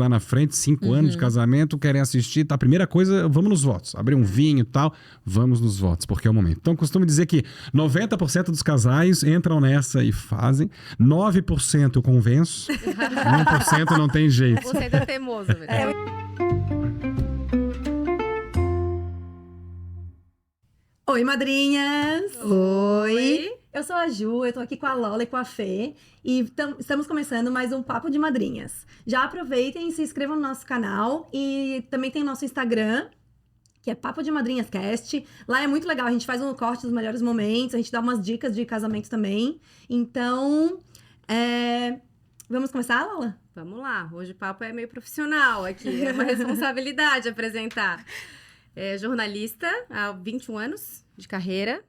lá na frente, 5 anos de casamento, querem assistir, tá? A primeira coisa, vamos nos votos. Abrir um vinho e tal, vamos nos votos, porque é o momento. Então, costumo dizer que 90% dos casais entram nessa e fazem. 9% eu convenço, 1% não tem jeito. Você é teimoso, velho. Oi, madrinhas! Oi! Eu sou a Ju, eu tô aqui com a Lola e com a Fê e estamos começando mais um Papo de Madrinhas. Já aproveitem e se inscrevam no nosso canal e também tem o nosso Instagram, que é Papo de Madrinhas Cast. Lá é muito legal, a gente faz um corte dos melhores momentos, a gente dá umas dicas de casamento também. Então, vamos começar, Lola? Vamos lá, hoje o papo é meio profissional aqui, é uma responsabilidade apresentar. É jornalista há 21 anos de carreira.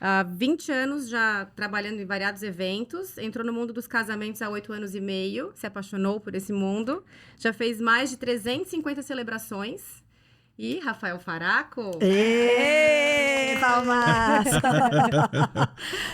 Há 20 anos já trabalhando em variados eventos, entrou no mundo dos casamentos há 8 anos e meio, se apaixonou por esse mundo, já fez mais de 350 celebrações. E Rafael Faraco. Palmas!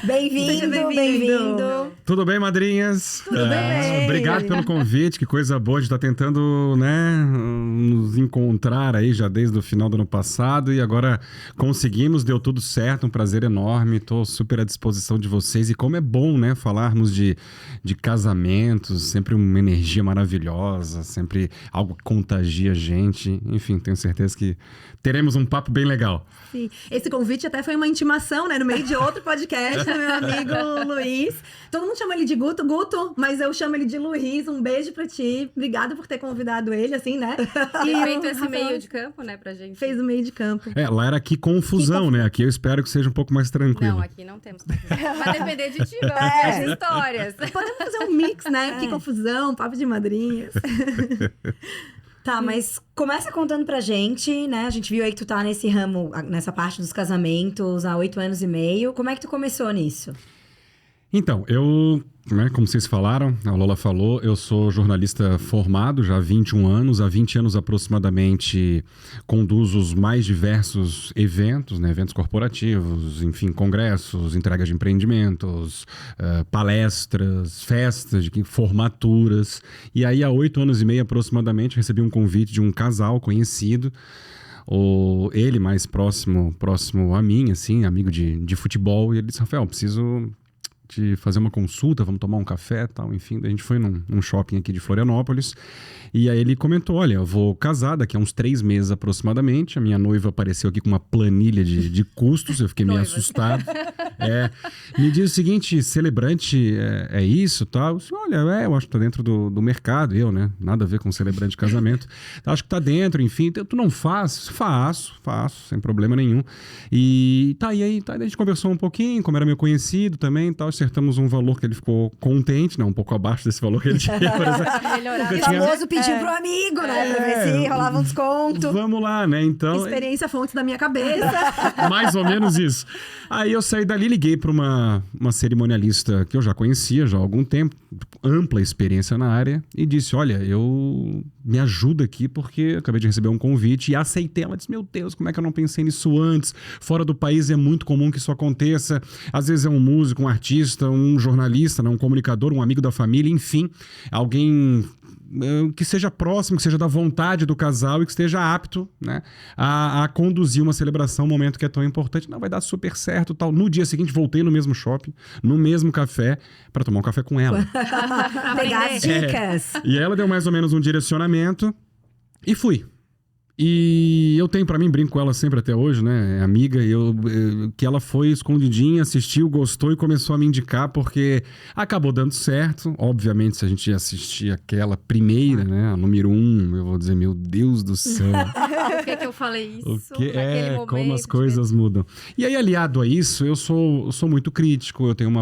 Bem-vindo, bem-vindo. Tudo bem, madrinhas? Tudo bem. Obrigado pelo convite, que coisa boa de estar tentando, né, nos encontrar aí já desde o final do ano passado e agora conseguimos, deu tudo certo, um prazer enorme, estou super à disposição de vocês e como é bom, né, falarmos de casamentos, sempre uma energia maravilhosa, sempre algo que contagia a gente, enfim, tenho certeza que teremos um papo bem legal. Sim. Esse convite até foi uma intimação, né? No meio de outro podcast do meu amigo Luiz. Todo mundo chama ele de Guto, mas eu chamo ele de Luiz. Um beijo pra ti. Obrigada por ter convidado ele, assim, né? E feito esse meio de campo, né, pra gente. Fez o meio de campo. Lá era que confusão, né? Aqui eu espero que seja um pouco mais tranquilo. Não, aqui não temos confusão. Vai depender de ti, vamos ver as histórias. Podemos fazer um mix, né? Que confusão, papo de madrinhas. Tá, mas começa contando pra gente, né? A gente viu aí que tu tá nesse ramo, nessa parte dos casamentos há 8 anos e meio. Como é que tu começou nisso? Então, eu, né, como vocês falaram, a Lola falou, eu sou jornalista formado já há 21 anos. Há 20 anos aproximadamente conduzo os mais diversos eventos, né, eventos corporativos, enfim, congressos, entregas de empreendimentos, palestras, festas, formaturas. E aí, há 8 anos e meio aproximadamente, recebi um convite de um casal conhecido, ele mais próximo a mim, assim, amigo de futebol, e ele disse, Rafael, preciso de fazer uma consulta, vamos tomar um café e tal, enfim, a gente foi num shopping aqui de Florianópolis, e aí ele comentou, olha, eu vou casar daqui a uns 3 meses aproximadamente, a minha noiva apareceu aqui com uma planilha de custos, eu fiquei meio assustado, me diz o seguinte, celebrante é isso e tal, eu disse, olha, eu acho que tá dentro do mercado, né, nada a ver com celebrante de casamento, acho que tá dentro, enfim, tu não faz? Faço, sem problema nenhum, e aí a gente conversou um pouquinho, como era meu conhecido também, tal, acertamos um valor que ele ficou contente, né? Um pouco abaixo desse valor que ele tinha, por exemplo. O famoso pediu pro amigo, né? Pra ver se rolava um desconto. Vamos lá, né? Então... Experiência fonte da minha cabeça. Mais ou menos isso. Aí eu saí dali, liguei para uma cerimonialista que eu já conhecia já há algum tempo, ampla experiência na área, e disse, olha, me ajuda aqui porque acabei de receber um convite e aceitei. Ela disse, meu Deus, como é que eu não pensei nisso antes? Fora do país é muito comum que isso aconteça. Às vezes é um músico, um artista, um jornalista, né? Um comunicador, um amigo da família, enfim, alguém que seja próximo, que seja da vontade do casal e que esteja apto, né, a conduzir uma celebração, um momento que é tão importante. Não, vai dar super certo, tal. No dia seguinte, voltei no mesmo shopping, no mesmo café, para tomar um café com ela. Pegar as dicas. E ela deu mais ou menos um direcionamento e fui. E eu tenho pra mim, brinco com ela sempre até hoje, né, amiga, que ela foi escondidinha, assistiu, gostou e começou a me indicar porque acabou dando certo. Obviamente, se a gente assistir aquela primeira, né, a número 1, eu vou dizer, meu Deus do céu. Por que eu falei isso? Naquele momento, como as coisas mudam. E aí, aliado a isso, eu sou muito crítico, eu tenho uma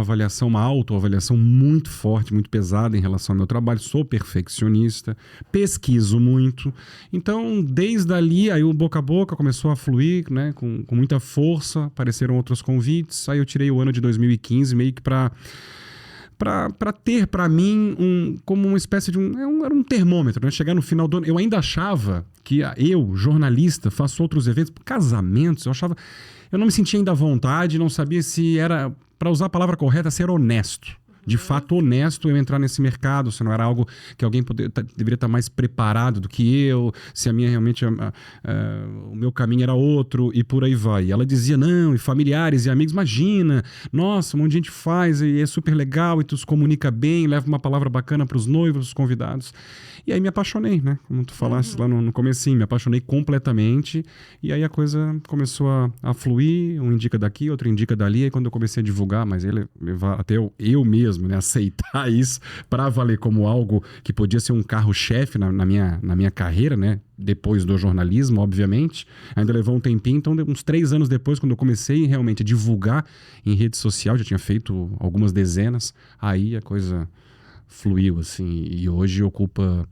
autoavaliação muito forte, muito pesada em relação ao meu trabalho, sou perfeccionista, pesquiso muito, então, desde dali, aí o boca a boca começou a fluir, né, com muita força, apareceram outros convites, aí eu tirei o ano de 2015 meio que para ter para mim como uma espécie de era um termômetro, né? Chegar no final do ano, eu ainda achava que eu, jornalista, faço outros eventos, casamentos, eu não me sentia ainda à vontade, não sabia se era, para usar a palavra correta, ser honesto. de fato honesto eu entrar nesse mercado, se não era algo que alguém deveria estar mais preparado do que eu, se a minha realmente o meu caminho era outro e por aí vai. E ela dizia, não, e familiares e amigos, imagina, nossa, um monte de gente faz e é super legal e tu se comunica bem, leva uma palavra bacana para os noivos, os convidados. E aí me apaixonei, né? Como tu falaste lá no comecinho, me apaixonei completamente e aí a coisa começou a fluir, um indica daqui, outro indica dali, aí quando eu comecei a divulgar, mas até eu mesmo, né, aceitar isso para valer como algo que podia ser um carro-chefe na minha carreira, né? Depois do jornalismo, obviamente. Ainda levou um tempinho, então uns 3 anos depois, quando eu comecei realmente a divulgar em rede social, já tinha feito algumas dezenas, aí a coisa fluiu, assim, e hoje ocupa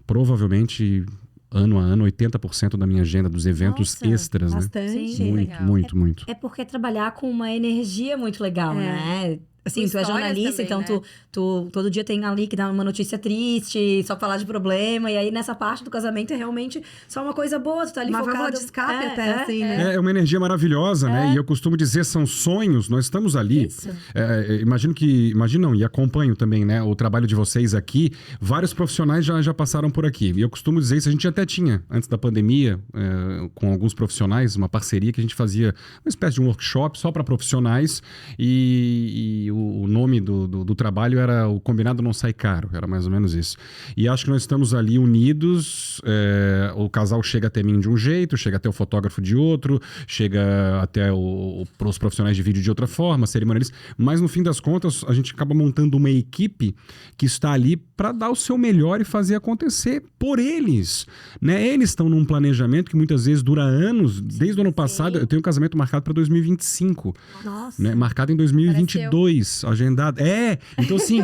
provavelmente ano a ano 80% da minha agenda dos eventos Nossa, extras, bastante. né? Sim, Muito, legal. muito. É porque trabalhar com uma energia muito legal, né? Assim, Com tu é histórias jornalista, também, então né? tu todo dia tem ali que dar uma notícia triste, só falar de problema, e aí nessa parte do casamento é realmente só uma coisa boa, tu tá ali Uma focado. válvula de escape até, assim, né? É uma energia maravilhosa, né? E eu costumo dizer, são sonhos, nós estamos ali. Isso. Imagino não, e acompanho também, né? O trabalho de vocês aqui. Vários profissionais já passaram por aqui. E eu costumo dizer isso, a gente até tinha, antes da pandemia, com alguns profissionais, uma parceria que a gente fazia uma espécie de um workshop só para profissionais. E o nome do trabalho era O Combinado Não Sai Caro, era mais ou menos isso. E acho que nós estamos ali unidos, o casal chega até mim de um jeito, chega até o fotógrafo de outro, chega até os profissionais de vídeo de outra forma, cerimonialistas, mas no fim das contas a gente acaba montando uma equipe que está ali para dar o seu melhor e fazer acontecer por eles, né? Eles estão num planejamento que muitas vezes dura anos, desde o ano passado, eu tenho um casamento marcado para 2025, Nossa. né? Marcado em 2022, agendado. Então assim,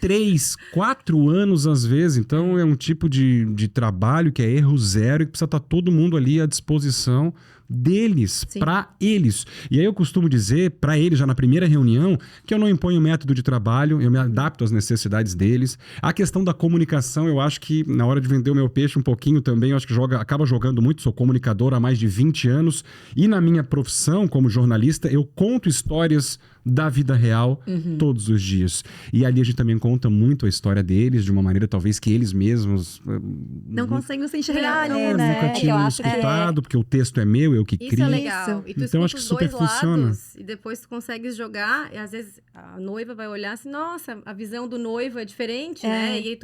3, 4 anos às vezes, então é um tipo de trabalho que é erro zero e que precisa estar todo mundo ali à disposição deles, para eles. E aí eu costumo dizer para eles já na primeira reunião que eu não imponho método de trabalho, eu me adapto às necessidades deles. A questão da comunicação, eu acho que na hora de vender o meu peixe um pouquinho também, eu acho que acaba jogando muito, sou comunicador há mais de 20 anos e na minha profissão como jornalista, eu conto histórias da vida real todos os dias. E ali a gente também conta muito a história deles de uma maneira talvez que eles mesmos Não conseguem se enxergar ali, Nunca né? nunca É que eu tinham acho que escutado, porque o texto é meu, eu que Isso crio. é legal. E tu Então, escuta acho que os super dois lados funciona. e depois tu consegue jogar. E às vezes a noiva vai olhar assim, nossa, a visão do noivo é diferente, né? E aí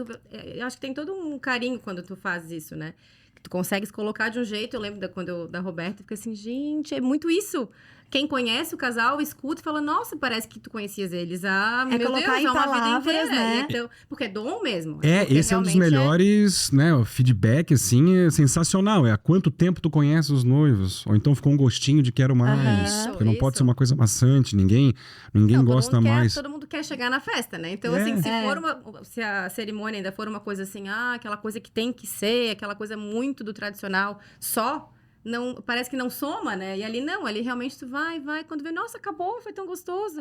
eu acho que tem todo um carinho quando tu faz isso, né? Que tu consegues colocar de um jeito. Eu lembro da Roberta, fica assim, gente, é muito isso. Quem conhece o casal, escuta e fala, nossa, parece que tu conhecias eles. Meu colocar Deus, em é uma vida palavras, inteira. né? Então, porque é dom mesmo. Porque Esse é um dos realmente melhores, né? O feedback, assim, é sensacional. É há quanto tempo tu conhece os noivos? Ou então ficou um gostinho de quero mais. Isso, Porque não pode isso. ser uma coisa maçante, ninguém Não, gosta mais. Todo mundo quer chegar na festa, né? Então, assim, se a cerimônia ainda for uma coisa assim, aquela coisa que tem que ser, aquela coisa muito do tradicional só, não, parece que não soma, né? E ali não, ali realmente tu vai, quando vê, nossa, acabou, foi tão gostoso.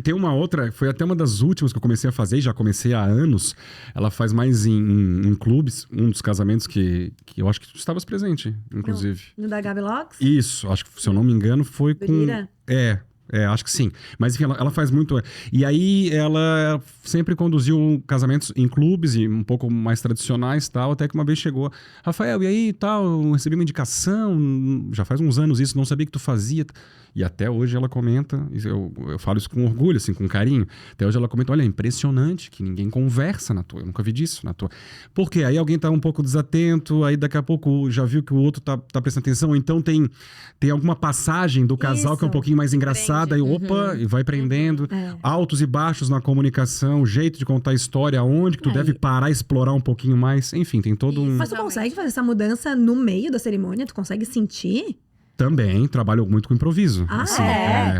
Tem uma outra, foi até uma das últimas que eu comecei a fazer, e já comecei há anos. Ela faz mais em clubes, um dos casamentos que eu acho que tu estavas presente, inclusive. No da Gabi Locks? Isso, acho que, se eu não me engano, foi com... Lira? Acho que sim. Mas enfim, ela faz muito. E aí ela sempre conduziu casamentos em clubes e um pouco mais tradicionais e tal, até que uma vez chegou, Rafael, e aí e tal, eu recebi uma indicação, já faz uns anos isso, não sabia que tu fazia. E até hoje ela comenta, eu falo isso com orgulho, assim, com carinho. Até hoje ela comenta, olha, é impressionante que ninguém conversa na tua. Eu nunca vi disso na tua. Por quê? Aí alguém tá um pouco desatento, aí daqui a pouco já viu que o outro tá prestando atenção, ou então tem alguma passagem do casal que é um pouquinho mais engraçada, aí opa, e vai prendendo. Altos e baixos na comunicação, jeito de contar a história, onde que tu deve parar e explorar um pouquinho mais. Enfim, tem todo um... Mas tu consegue fazer essa mudança no meio da cerimônia? Tu consegue sentir? Também trabalho muito com improviso. Assim,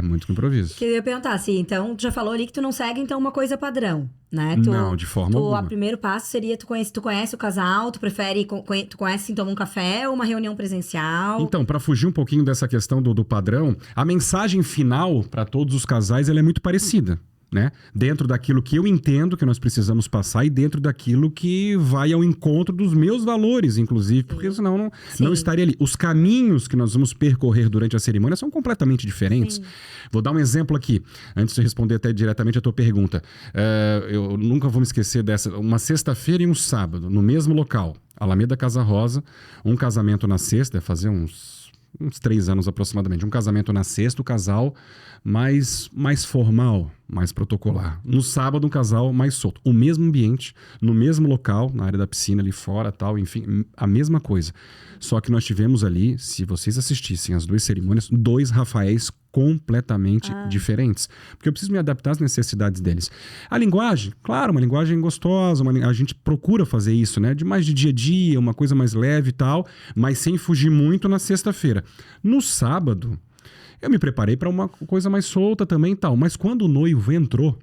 muito com improviso. Queria perguntar assim, então, tu já falou ali que tu não segue, então, uma coisa padrão, né? Não, de forma alguma. O primeiro passo seria, tu conhece o casal, tu prefere, tu conhece, então, um café ou uma reunião presencial? Então, para fugir um pouquinho dessa questão do padrão, a mensagem final para todos os casais ela é muito parecida. né? Dentro daquilo que eu entendo que nós precisamos passar e dentro daquilo que vai ao encontro dos meus valores, inclusive, porque senão não estaria ali. Os caminhos que nós vamos percorrer durante a cerimônia são completamente diferentes. Sim. Vou dar um exemplo aqui, antes de responder até diretamente a tua pergunta. Eu nunca vou me esquecer dessa. Uma sexta-feira e um sábado, no mesmo local, Alameda Casa Rosa, um casamento na sexta, deve fazer uns 3 anos aproximadamente. Um casamento na sexta, o casal mais formal, mais protocolar. No sábado, um casal mais solto. O mesmo ambiente, no mesmo local, na área da piscina ali fora, tal, enfim, a mesma coisa. Só que nós tivemos ali, se vocês assistissem às 2 cerimônias, 2 Rafaéis completamente diferentes. Porque eu preciso me adaptar às necessidades deles. A linguagem, claro, uma linguagem gostosa, a gente procura fazer isso, né? Mais de dia a dia, uma coisa mais leve e tal, mas sem fugir muito na sexta-feira. No sábado, eu me preparei para uma coisa mais solta também e tal, mas quando o noivo entrou,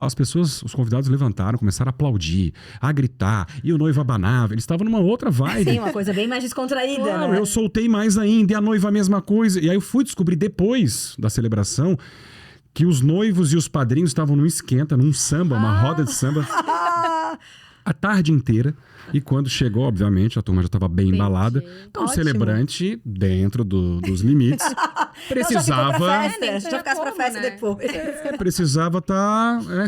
as pessoas, os convidados levantaram, começaram a aplaudir, a gritar, e o noivo abanava. Eles estavam numa outra vibe. Sim, uma coisa bem mais descontraída, Claro, né? eu soltei mais ainda, e a noiva a mesma coisa. E aí eu fui descobrir depois da celebração que os noivos e os padrinhos estavam num esquenta, num samba, uma roda de samba, a tarde inteira. E quando chegou, obviamente, a turma já estava bem embalada. Então, o Ótimo. celebrante, dentro dos limites, precisava... Já ficasse pra festa né? depois. Precisava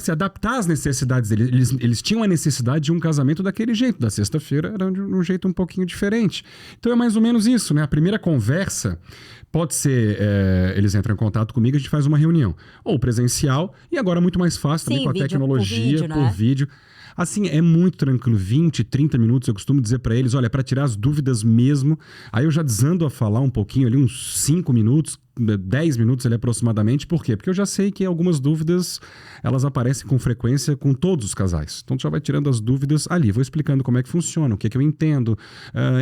se adaptar às necessidades deles. Eles tinham a necessidade de um casamento daquele jeito. Da sexta-feira era de um jeito um pouquinho diferente. Então é mais ou menos isso, né? A primeira conversa pode ser... eles entram em contato comigo, a gente faz uma reunião. Ou presencial, e agora muito mais fácil também Sim, com a vídeo, tecnologia, por vídeo, né? Assim, é muito tranquilo, 20, 30 minutos, eu costumo dizer pra eles, olha, para tirar as dúvidas mesmo. Aí eu já desando a falar um pouquinho ali, uns 5 minutos, 10 minutos ali aproximadamente. Por quê? Porque eu já sei que algumas dúvidas, elas aparecem com frequência com todos os casais. Então tu já vai tirando as dúvidas ali, vou explicando como é que funciona, o que é que eu entendo,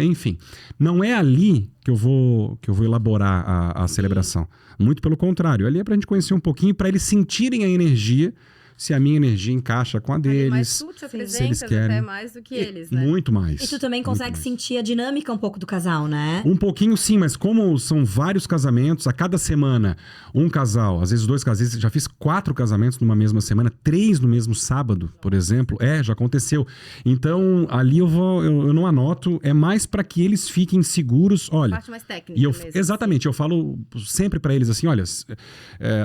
enfim. Não é ali que eu vou elaborar a celebração. Muito pelo contrário, ali é pra gente conhecer um pouquinho, pra eles sentirem a energia, se a minha energia encaixa com a deles. Mas tu te se eles apresentas querem. até mais do que eles, né? Muito mais. E tu também muito consegue mais. sentir a dinâmica um pouco do casal, né? Um pouquinho sim, mas como são vários casamentos, a cada semana um casal, às vezes 2 casais, já fiz 4 casamentos numa mesma semana, 3 no mesmo sábado, por exemplo, já aconteceu. Então, ali eu não anoto, é mais para que eles fiquem seguros, olha... Parte mais técnica E eu, mesmo. exatamente, eu falo sempre para eles assim, olha,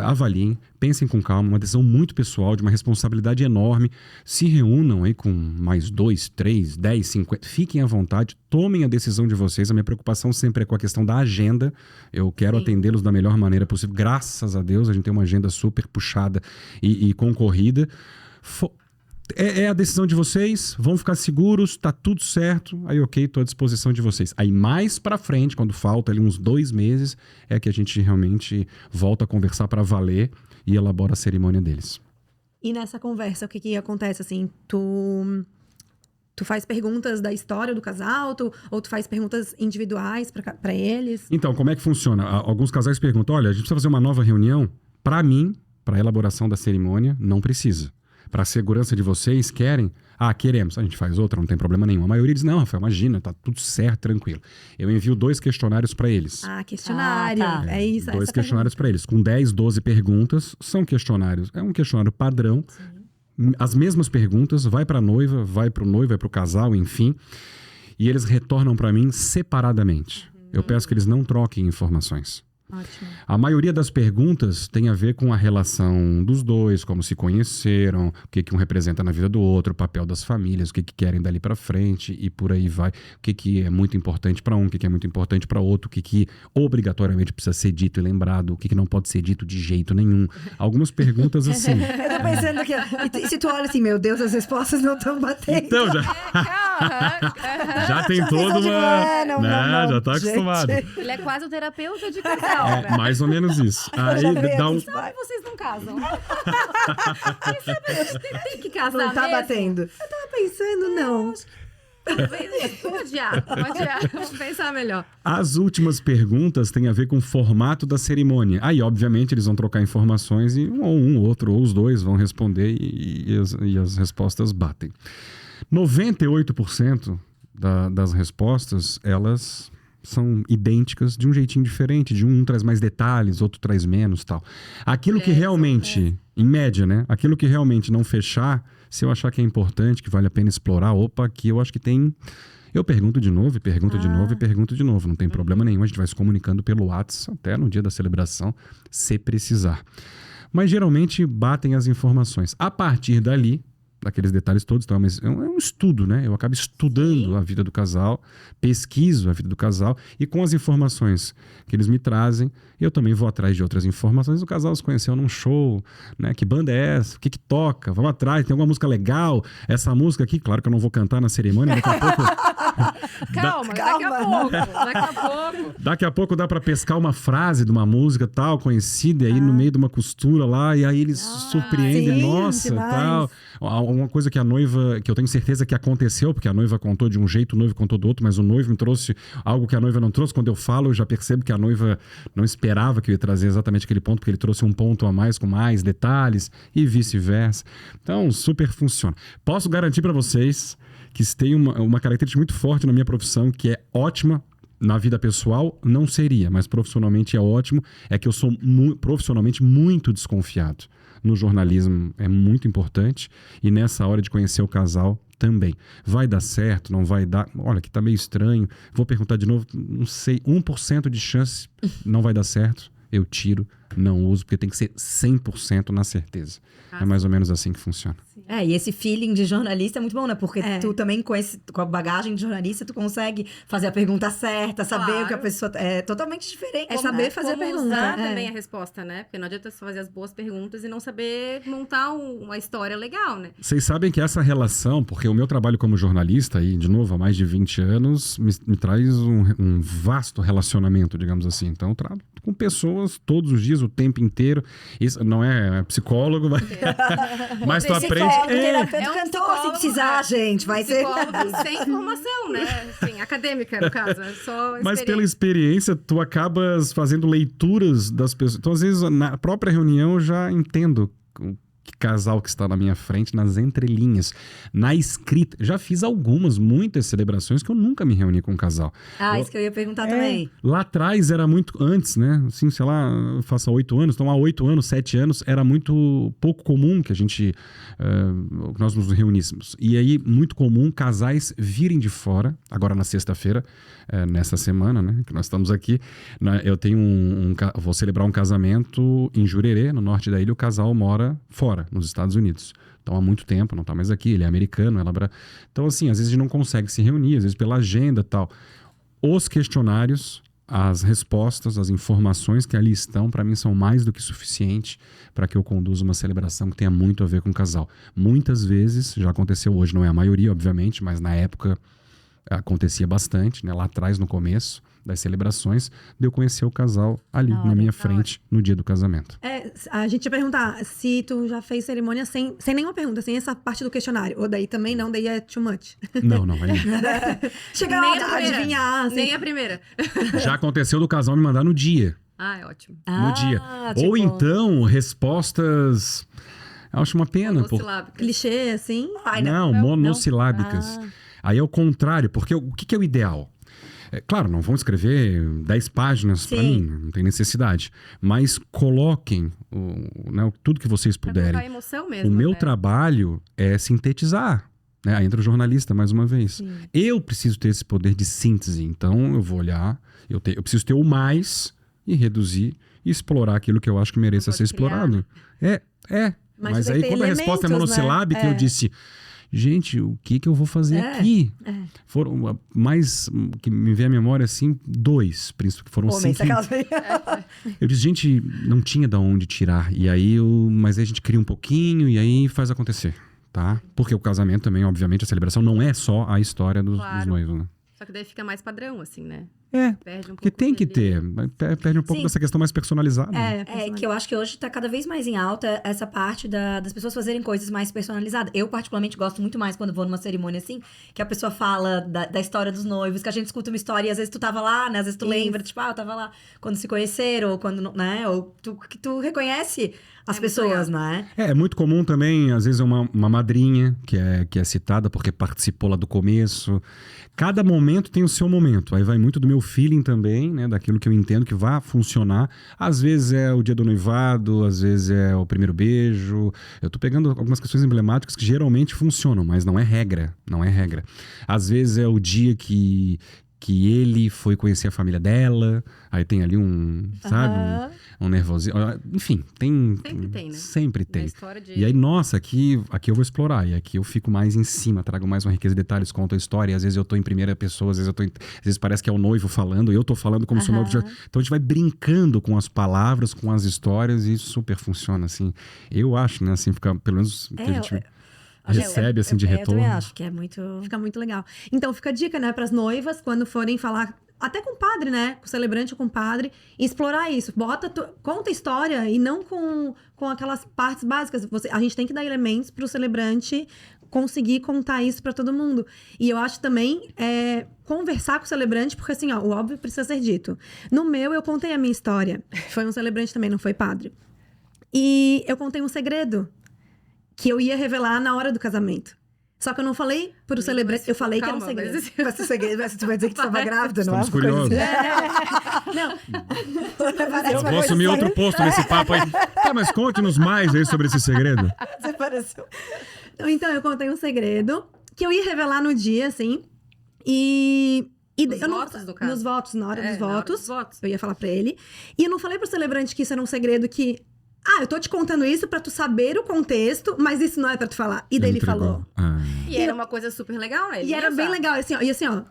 avaliem, pensem com calma, uma decisão muito pessoal, de uma responsabilidade enorme, se reúnam aí com mais 2, 3, 10, 50, fiquem à vontade, tomem a decisão de vocês, a minha preocupação sempre é com a questão da agenda, eu quero atendê-los da melhor maneira possível, graças a Deus, a gente tem uma agenda super puxada e concorrida, é a decisão de vocês, vão ficar seguros, tá tudo certo, aí ok, tô à disposição de vocês. Aí mais pra frente, quando falta ali uns 2 meses, é que a gente realmente volta a conversar pra valer e elabora a cerimônia deles. E nessa conversa, o que acontece, assim? Tu faz perguntas da história do casal? Ou tu faz perguntas individuais pra eles? Então, como é que funciona? Alguns casais perguntam, olha, a gente precisa fazer uma nova reunião? Pra mim, pra elaboração da cerimônia, não precisa. Pra segurança de vocês, querem? Queremos. A gente faz outra, não tem problema nenhum. A maioria diz, não, Rafael, imagina, tá tudo certo, tranquilo. Eu envio 2 questionários pra eles. Questionário. Tá. É isso. 2 essa questionários para eles, com 10, 12 perguntas. São questionários, é um questionário padrão. As mesmas perguntas, vai para a noiva, vai para o noivo, vai para o casal, enfim. E eles retornam para mim separadamente. Eu peço que eles não troquem informações. Ótimo. A maioria das perguntas tem a ver com a relação dos dois, como se conheceram, o que um representa na vida do outro, o papel das famílias, o que querem dali para frente e por aí vai. O que é muito importante para um, o que é muito importante para outro, o que obrigatoriamente precisa ser dito e lembrado, o que não pode ser dito de jeito nenhum. Algumas perguntas assim. Eu tô pensando aqui, e se tu olha assim, meu Deus, as respostas não estão batendo. Então, já tem toda uma... Não, já tá gente. acostumado. Ele é quase o terapeuta de casal, né? Mais ou menos isso. Aí dá um... Sabe, vocês não casam. Tem que casar Não tá mesmo. batendo. Tava pensando, não. Vamos adiar. Vamos pensar melhor. As últimas perguntas têm a ver com o formato da cerimônia. Aí, obviamente, eles vão trocar informações e um, outro, ou os dois vão responder e as respostas batem. 98% das respostas, elas são idênticas de um jeitinho diferente. Um traz mais detalhes, outro traz menos, tal. Aquilo que realmente Em média, né? Aquilo que realmente não fechar, se eu achar que é importante, que vale a pena explorar, opa, aqui eu acho que tem... Eu pergunto de novo, e pergunto de novo, e pergunto de novo. Não tem problema nenhum, a gente vai se comunicando pelo WhatsApp até no dia da celebração, se precisar. Mas geralmente batem as informações. A partir dali, daqueles detalhes todos, então, mas é um estudo, né? Eu acabo estudando a vida do casal, pesquiso a vida do casal e com as informações que eles me trazem, eu também vou atrás de outras informações. O casal se conheceu num show, né? Que banda é essa? O que toca? Vamos atrás, tem alguma música legal? Essa música aqui, claro que eu não vou cantar na cerimônia, daqui a pouco... Calma, Daqui a pouco dá pra pescar uma frase de uma música tal, conhecida, e aí no meio de uma costura lá, e aí eles surpreendem, sim, nossa, demais. tal. Uma coisa que a noiva, que eu tenho certeza que aconteceu, porque a noiva contou de um jeito, o noivo contou do outro, mas o noivo me trouxe algo que a noiva não trouxe. Quando eu falo, eu já percebo que a noiva não esperava que eu ia trazer exatamente aquele ponto, porque ele trouxe um ponto a mais, com mais detalhes, e vice-versa. Então, super funciona. Posso garantir pra vocês que se tem uma característica muito forte na minha profissão, que é ótima na vida pessoal, não seria, mas profissionalmente é ótimo, é que eu sou profissionalmente muito desconfiado. No jornalismo é muito importante e nessa hora de conhecer o casal também. Vai dar certo, não vai dar? Olha, aqui tá meio estranho, vou perguntar de novo, não sei, 1% de chance não vai dar certo, eu tiro, não uso, porque tem que ser 100% na certeza. É mais ou menos assim que funciona. E esse feeling de jornalista é muito bom, né? Porque É. tu também, com a bagagem de jornalista, tu consegue fazer a pergunta certa, saber Claro. o que a pessoa... É totalmente diferente. É saber né? fazer a Como pergunta. usar É. também a resposta, né? Porque não adianta você fazer as boas perguntas e não saber montar uma história legal, né? Vocês sabem que essa relação, porque o meu trabalho como jornalista, aí, de novo, há mais de 20 anos, me traz um vasto relacionamento, digamos assim. Então, eu trato com pessoas todos os dias, o tempo inteiro. Isso não é psicólogo, mas tu aprende... Terapeuta, É um cantor, se psicólogo, precisar, né? gente, vai ser... Psicólogo sem formação, né? Assim, acadêmica, no caso. É só Mas pela experiência. experiência, tu acabas fazendo leituras das pessoas. Então, às vezes, na própria reunião, eu já entendo que casal que está na minha frente, nas entrelinhas, na escrita. Já fiz muitas celebrações que eu nunca me reuni com um casal. Isso que eu ia perguntar também. Lá atrás era muito antes, né? Assim, sei lá, eu faço há 8 anos, então há 8 anos, 7 anos, era muito pouco comum que a gente, nós nos reuníssemos. E aí, muito comum casais virem de fora, agora na sexta-feira, nessa semana, né? Que nós estamos aqui, eu tenho vou celebrar um casamento em Jurerê, no norte da ilha, o casal mora fora, nos Estados Unidos. Então, há muito tempo, não está mais aqui, ele é americano, Então, assim, às vezes a gente não consegue se reunir, às vezes pela agenda e tal. Os questionários, as respostas, as informações que ali estão, para mim, são mais do que suficiente para que eu conduza uma celebração que tenha muito a ver com o casal. Muitas vezes, já aconteceu hoje, não é a maioria, obviamente, mas na época acontecia bastante, né? Lá atrás, no começo das celebrações, de eu conhecer o casal ali, na minha frente, no dia do casamento. A gente ia perguntar se tu já fez cerimônia sem nenhuma pergunta, sem essa parte do questionário. Ou daí também não, daí é too much. Não. Chega Nem lá, a primeira. adivinhar. Assim. Nem a primeira. Já aconteceu do casal me mandar no dia. É ótimo. No dia. Tipo, Ou então, respostas... Eu acho uma pena. Monossilábica. Clichê, assim. Não, monossilábicas. Aí é o contrário, porque o que é o ideal? Claro, não vão escrever 10 páginas para mim, não tem necessidade. Mas coloquem tudo que vocês Pra puderem. colocar emoção mesmo. O meu né? trabalho é sintetizar. Né? Aí entra o jornalista, mais uma vez. Sim. Eu preciso ter esse poder de síntese. Então, eu vou olhar, eu preciso ter o mais e reduzir e explorar aquilo que eu acho que mereça Não ser pode criar, explorado. Mas tem aí, que ter quando a resposta é elementos, monossilábica, né? eu disse... Gente, o que eu vou fazer aqui? Foram mais, que me vem à memória, assim, 2, que foram 5. Eu disse, gente, não tinha de onde tirar. E aí, mas aí a gente cria um pouquinho e aí faz acontecer, tá? Porque o casamento também, obviamente, a celebração não é só a história dos noivos, né? Só que daí fica mais padrão, assim, né? Perde um pouco. Porque tem que aquele- ter. Perde um pouco dessa questão mais personalizada. Que eu acho que hoje tá cada vez mais em alta essa parte das pessoas fazerem coisas mais personalizadas. Eu, particularmente, gosto muito mais quando vou numa cerimônia assim, que a pessoa fala da história dos noivos, que a gente escuta uma história e às vezes tu tava lá, né? Às vezes tu lembra, tipo, eu tava lá quando se conheceram, ou quando, né? Ou que tu reconhece as muito pessoas, legal. né? É muito comum também, às vezes, uma madrinha que é citada porque participou lá do começo. Cada momento momento tem o seu momento. Aí vai muito do meu feeling também, né? Daquilo que eu entendo que vai funcionar. Às vezes é o dia do noivado, às vezes é o primeiro beijo. Eu tô pegando algumas questões emblemáticas que geralmente funcionam, mas não é regra. Não é regra. Às vezes é o dia que ele foi conhecer a família dela, aí tem ali sabe, um nervosinho. Enfim, tem... Sempre tem, né? Sempre tem. Na história de... E aí, nossa, aqui eu vou explorar, e aqui eu fico mais em cima, trago mais uma riqueza de detalhes, conto a história, e às vezes eu tô em primeira pessoa, às vezes parece que é o noivo falando, e eu tô falando como se o noivo... Então a gente vai brincando com as palavras, com as histórias, e isso super funciona, assim. Eu acho, né, assim, fica, pelo menos que a gente... recebe, assim, de retorno. Eu também acho que é muito... Fica muito legal. Então, fica a dica, né, pras noivas, quando forem falar, até com o padre, né, com o celebrante ou com o padre, explorar isso. Conta a história e não com aquelas partes básicas. A gente tem que dar elementos pro celebrante conseguir contar isso pra todo mundo. E eu acho também conversar com o celebrante, porque assim, ó, o óbvio precisa ser dito. No meu, eu contei a minha história. Foi um celebrante também, não foi padre. E eu contei um segredo que eu ia revelar na hora do casamento. Só que eu não falei pro celebrante, eu falei que era um segredo. Vai ser segredo, tu vai dizer que tu estava grávida, não é? Estamos curiosos. Não. Eu vou assumir outro posto nesse papo aí. Tá, mas conte-nos mais aí sobre esse segredo. Você pareceu. Então, eu contei um segredo que eu ia revelar no dia, assim. Nos votos, do caso? Nos votos, na hora dos na hora votos. dos votos. Eu ia falar pra ele. E eu não falei pro celebrante que isso era um segredo que... eu tô te contando isso pra tu saber o contexto, mas isso não é pra tu falar. E daí ele falou. E era uma coisa super legal, né? E era bem legal, assim, ó. E assim, ó,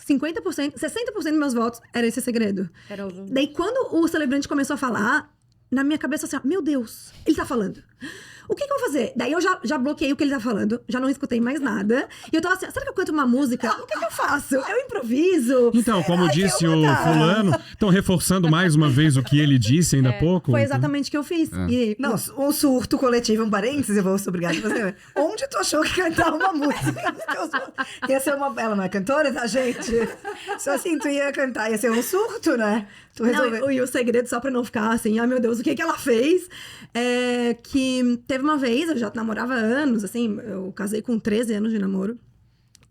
50%, 60% dos meus votos era esse segredo. Era algum... Daí, quando o celebrante começou a falar, na minha cabeça, assim, ó, meu Deus, ele tá falando. O que eu vou fazer? Daí eu já bloqueei o que ele tá falando, já não escutei mais nada. E eu tava assim, será que eu canto uma música? O que eu faço? Eu improviso? Então, como disse o fulano, estão reforçando mais uma vez o que ele disse ainda há pouco. Foi então... exatamente o que eu fiz. Não, um surto coletivo, um parênteses, eu vou ser obrigada a fazer. Onde tu achou que cantava uma música? Ia ser ela não é cantora, tá, gente? Só assim, tu ia cantar, ia ser um surto, né? Tu resolveu. Não, e o segredo, só pra não ficar assim, meu Deus, o que ela fez? É que teve uma vez, eu já namorava há anos, assim, eu casei com 13 anos de namoro.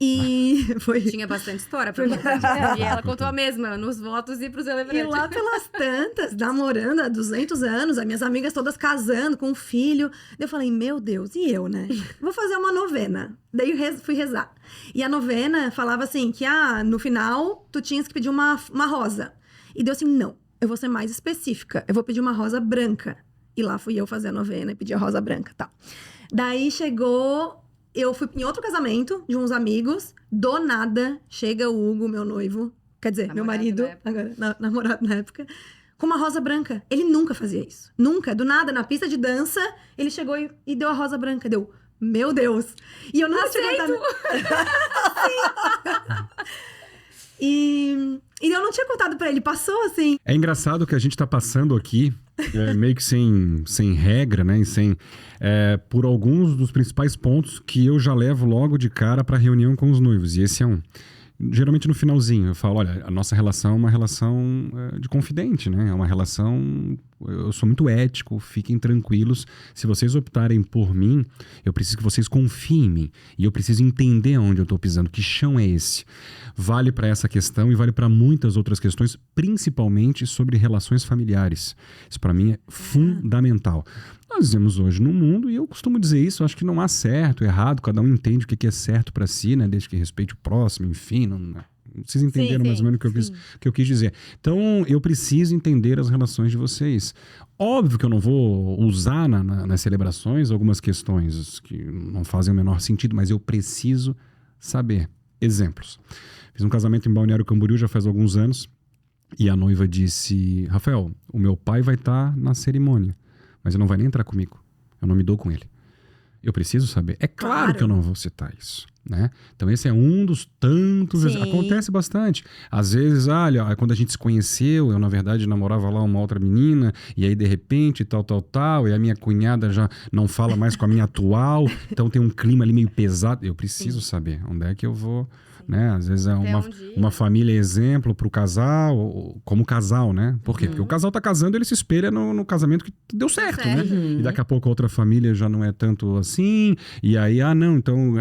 E foi... Tinha bastante história pra contar. E ela contou a mesma, nos votos e pros celebrantes. E lá pelas tantas, namorando há 200 anos, as minhas amigas todas casando com um filho. Eu falei, meu Deus, e eu, né? Vou fazer uma novena. Daí eu fui rezar. E a novena falava assim, que no final, tu tinhas que pedir uma rosa. E deu assim, não, eu vou ser mais específica. Eu vou pedir uma rosa branca. E lá fui eu fazer a novena e pedir a rosa branca, tá. Daí chegou... Eu fui em outro casamento de uns amigos. Do nada, chega o Hugo, meu noivo. Quer dizer, meu marido. Agora, namorado na época. Com uma rosa branca. Ele nunca fazia isso. Nunca. Do nada, na pista de dança, ele chegou e deu a rosa branca. Deu, meu Deus. E eu nunca tinha cantado... E eu não tinha contado pra ele. Passou assim. É engraçado que a gente tá passando aqui... meio que sem regra, né? E por alguns dos principais pontos que eu já levo logo de cara para reunião com os noivos. E esse é um. Geralmente no finalzinho eu falo, olha, a nossa relação é uma relação de confidente, né? É uma relação... Eu sou muito ético, fiquem tranquilos. Se vocês optarem por mim, eu preciso que vocês confiem em mim. E eu preciso entender onde eu estou pisando, que chão é esse. Vale para essa questão e vale para muitas outras questões, principalmente sobre relações familiares. Isso para mim é fundamental. Nós vivemos hoje no mundo, e eu costumo dizer isso, eu acho que não há certo, errado, cada um entende o que é certo para si, né? Desde que respeite o próximo, enfim, vocês entenderam mais ou menos o que eu quis dizer. Então, eu preciso entender as relações de vocês. Óbvio que eu não vou usar nas celebrações algumas questões que não fazem o menor sentido, mas eu preciso saber. Exemplos. Fiz um casamento em Balneário Camboriú já faz alguns anos, e a noiva disse, Rafael, o meu pai vai estar na cerimônia, mas ele não vai nem entrar comigo. Eu não me dou com ele. Eu preciso saber. É claro que eu não vou citar isso, né? Então esse é um dos tantos... Sim. Acontece bastante. Às vezes, olha, quando a gente se conheceu, eu na verdade namorava lá uma outra menina, e aí de repente tal, e a minha cunhada já não fala mais com a minha atual, então tem um clima ali meio pesado. Eu preciso saber onde é que eu vou né? Às vezes é Até onde ir, uma né? família exemplo para o casal, como casal, né? Por quê? Porque o casal tá casando, ele se espelha no casamento que deu certo, né? E daqui a pouco a outra família já não é tanto assim, e aí, não, então,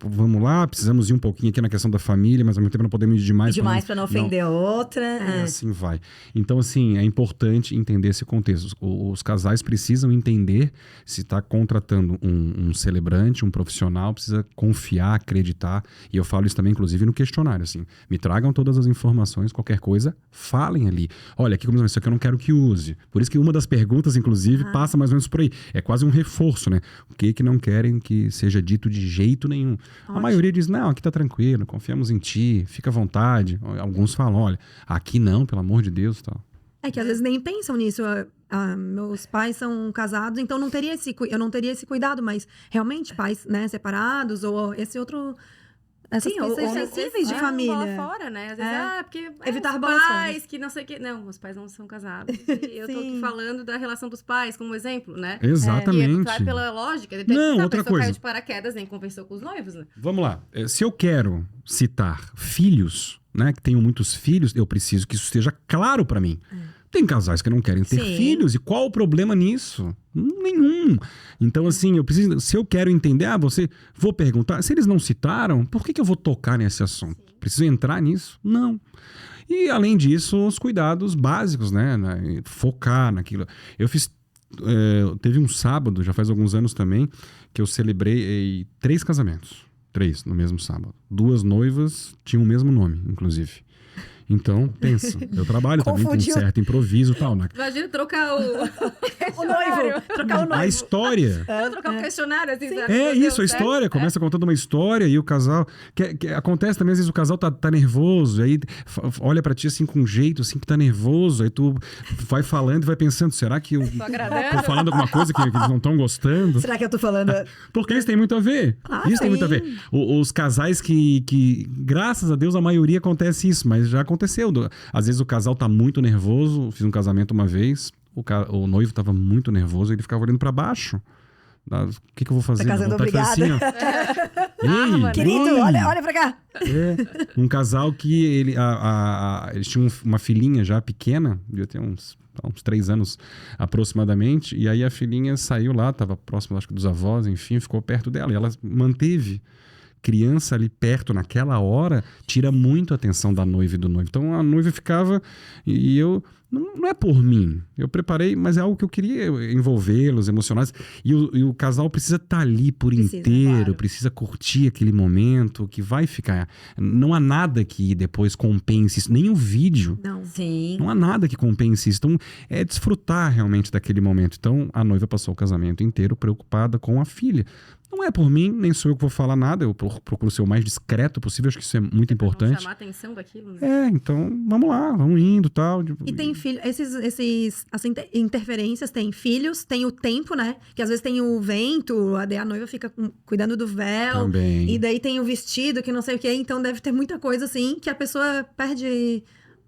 vamos lá, precisamos ir um pouquinho aqui na questão da família, mas ao mesmo tempo não podemos ir demais. Pra não ofender a outra. Assim vai. Então, assim, é importante entender esse contexto. Os casais precisam entender se está contratando um celebrante, um profissional, precisa confiar, acreditar. E eu falo isso também, inclusive, no questionário. Assim, me tragam todas as informações, qualquer coisa, falem ali. Olha, aqui como isso aqui eu não quero que use. Por isso que uma das perguntas, inclusive, passa mais ou menos por aí. É quase um reforço, né? O que não querem que seja dito de jeito nenhum. A maioria diz, não, aqui tá tranquilo, confiamos em ti, fica à vontade. Alguns falam, olha, aqui não, pelo amor de Deus, tal. É que às vezes nem pensam nisso. Meus pais são casados, então eu não teria esse cuidado, mas realmente pais, né, separados ou esse outro... Essas Sim, coisas ou sensíveis de Bola família. fora, né? Às vezes, porque Evitar os bolas pais fora. que não sei o que... Não, os pais não são casados. E eu tô aqui Sim. falando da relação dos pais como exemplo, né? Exatamente. E vai pela lógica. Não, a outra pessoa coisa. caiu de paraquedas, nem conversou com os noivos, né? Vamos lá. Se eu quero citar filhos, né, que tenham muitos filhos, eu preciso que isso esteja claro para mim. Tem casais que não querem ter Sim. filhos, e qual o problema nisso? Nenhum. Então, assim, se eu quero entender, vou perguntar, se eles não citaram, por que eu vou tocar nesse assunto? Preciso entrar nisso? Não. E, além disso, os cuidados básicos, né? Focar naquilo. Eu fiz... teve um sábado, já faz alguns anos também, que eu celebrei 3 casamentos. 3 no mesmo sábado. 2 noivas tinham o mesmo nome, inclusive. Então, pensa, eu trabalho também com um Confundiu. certo improviso e tal, né? Imagina trocar o... O noivo. Trocar o noivo. A história. trocar o questionário, assim, sabe? É Meu Deus, isso, a certo? história. Começa contando uma história e o casal... acontece também, às vezes o casal tá nervoso, aí olha pra ti assim com um jeito assim que tá nervoso, aí tu vai falando e vai pensando, será que eu Tô agradando? tô falando alguma coisa que eles não estão gostando? Será que eu tô falando? Porque isso tem muito a ver. Isso tem muito a ver. Os casais que, graças a Deus, a maioria acontece isso, mas já aconteceu. Às vezes o casal tá muito nervoso. Fiz um casamento uma vez, o noivo tava muito nervoso, ele ficava olhando pra baixo. O que eu vou fazer? Tá casando obrigada. Assim, ó. Ei, Querido, ei. olha pra cá. Um casal que eles tinham uma filhinha já pequena, devia ter uns 3 anos aproximadamente, e aí a filhinha saiu lá, estava próximo, acho que dos avós, enfim, ficou perto dela, e ela manteve criança ali perto naquela hora, tira muito a atenção da noiva e do noivo. Então a noiva ficava, e eu... Não é por mim. Eu preparei, mas é algo que eu queria envolvê-los, emocionais. E o casal precisa estar ali por inteiro, claro. precisa curtir aquele momento que vai ficar. Não há nada que depois compense isso, nem o vídeo. Não. Sim. Não há nada que compense isso. Então, é desfrutar realmente daquele momento. Então, a noiva passou o casamento inteiro preocupada com a filha. Não é por mim, nem sou eu que vou falar nada. Eu procuro ser o mais discreto possível. Acho que isso é muito Pra não importante. chamar a atenção daquilo, né? Então, vamos lá, vamos indo, tal. E tem filho, as interferências, tem filhos, tem o tempo, né? Que às vezes tem o vento, a noiva fica cuidando do véu. Também. E daí tem o vestido, que não sei o quê. Então deve ter muita coisa assim que a pessoa perde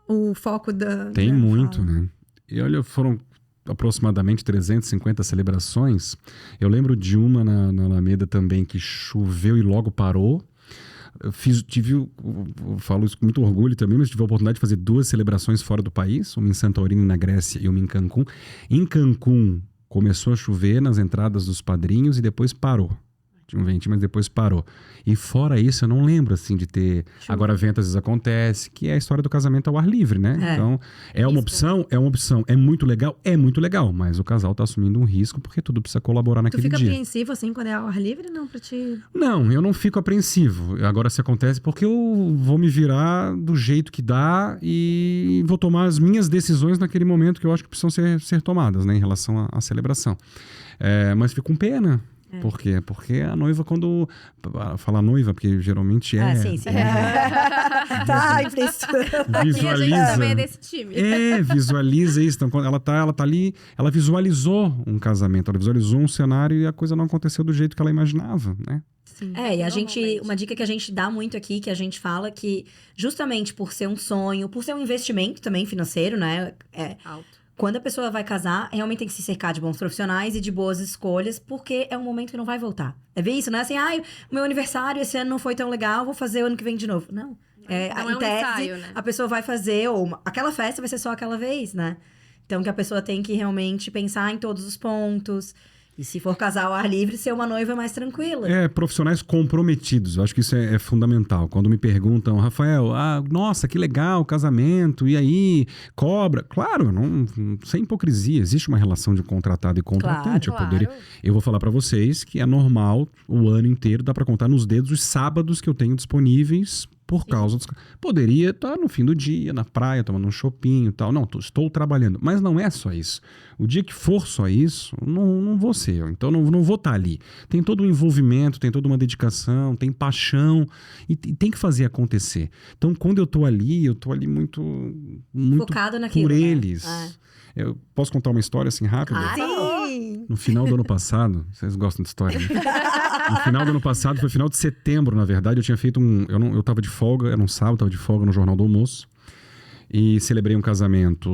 o foco da... Tem da muito, fala. né? E olha, foram aproximadamente 350 celebrações. Eu lembro de uma na Alameda também que choveu e logo parou. Eu falo isso com muito orgulho também, mas tive a oportunidade de fazer 2 celebrações fora do país, uma em Santorini, na Grécia, e uma em Cancún. Em Cancún, começou a chover nas entradas dos padrinhos e depois parou. Tinha um ventinho, mas depois parou. E fora isso, eu não lembro, assim, de ter... Agora, vento às vezes acontece, que é a história do casamento ao ar livre, né? É. Então, é uma opção? É uma opção. É muito legal, mas o casal tá assumindo um risco porque tudo precisa colaborar Tu naquele fica dia. apreensivo, assim, quando é ao ar livre? Não, pra ti... Não, eu não fico apreensivo. Agora, se acontece, porque eu vou me virar do jeito que dá e vou tomar as minhas decisões naquele momento que eu acho que precisam ser tomadas, né, em relação à celebração. Mas fico com pena. Por quê? Porque a noiva, quando... Fala noiva, porque geralmente é... Sim. Tá, implícito. E a gente Visualiza. também é desse time. Visualiza isso. Então, quando ela tá ali, ela visualizou um casamento, ela visualizou um cenário e a coisa não aconteceu do jeito que ela imaginava, né? Sim. E a gente, Normalmente. uma dica que a gente dá muito aqui, que a gente fala que justamente por ser um sonho, por ser um investimento também financeiro, né? Alto. quando a pessoa vai casar, realmente tem que se cercar de bons profissionais e de boas escolhas, porque é um momento que não vai voltar. É ver isso, não é assim, o meu aniversário esse ano não foi tão legal, vou fazer o ano que vem de novo. Não. Não Em é um tese, ensaio, né? a pessoa vai fazer, aquela festa vai ser só aquela vez, né? Então, que a pessoa tem que realmente pensar em todos os pontos. E se for casar ao ar livre, ser uma noiva mais tranquila. Profissionais comprometidos. Eu acho que isso é fundamental. Quando me perguntam, Rafael, nossa, que legal, casamento, e aí, cobra? Claro, sem hipocrisia. Existe uma relação de contratado e contratante. Claro. Eu vou falar pra vocês que é normal, o ano inteiro, dá pra contar nos dedos os sábados que eu tenho disponíveis por causa dos... Poderia estar no fim do dia, na praia, tomando um chopinho e tal. Não, estou trabalhando. Mas não é só isso. O dia que for só isso, não vou ser eu. Então, não vou estar ali. Tem todo um envolvimento, tem toda uma dedicação, tem paixão e tem que fazer acontecer. Então, quando eu tô ali muito Focado naquilo, por né? eles. Eu posso contar uma história assim rápida? Sim! No final do ano passado, vocês gostam de história, né? No final do ano passado, foi final de setembro, na verdade, eu tinha feito eu tava de folga, era um sábado, tava de folga no Jornal do Almoço. E celebrei um casamento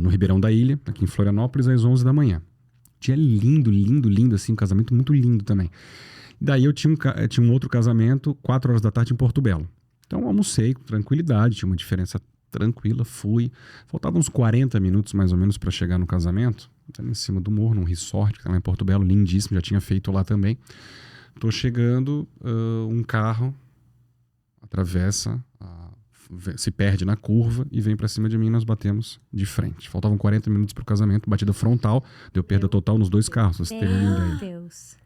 no Ribeirão da Ilha, aqui em Florianópolis, às 11 da manhã. Dia lindo, lindo, lindo, assim, um casamento muito lindo também. Daí eu tinha um outro casamento, 4 horas da tarde, em Porto Belo. Então eu almocei com tranquilidade, tinha uma diferença tranquila, fui. Faltavam uns 40 minutos, mais ou menos, para chegar no casamento. Em cima do morro, num resort, que estava lá em Porto Belo, lindíssimo, já tinha feito lá também. Tô chegando, um carro atravessa, se perde na curva e vem pra cima de mim e nós batemos de frente. Faltavam 40 minutos pro casamento, batida frontal, deu perda total nos 2 carros, vocês terem uma ideia. Meu Deus.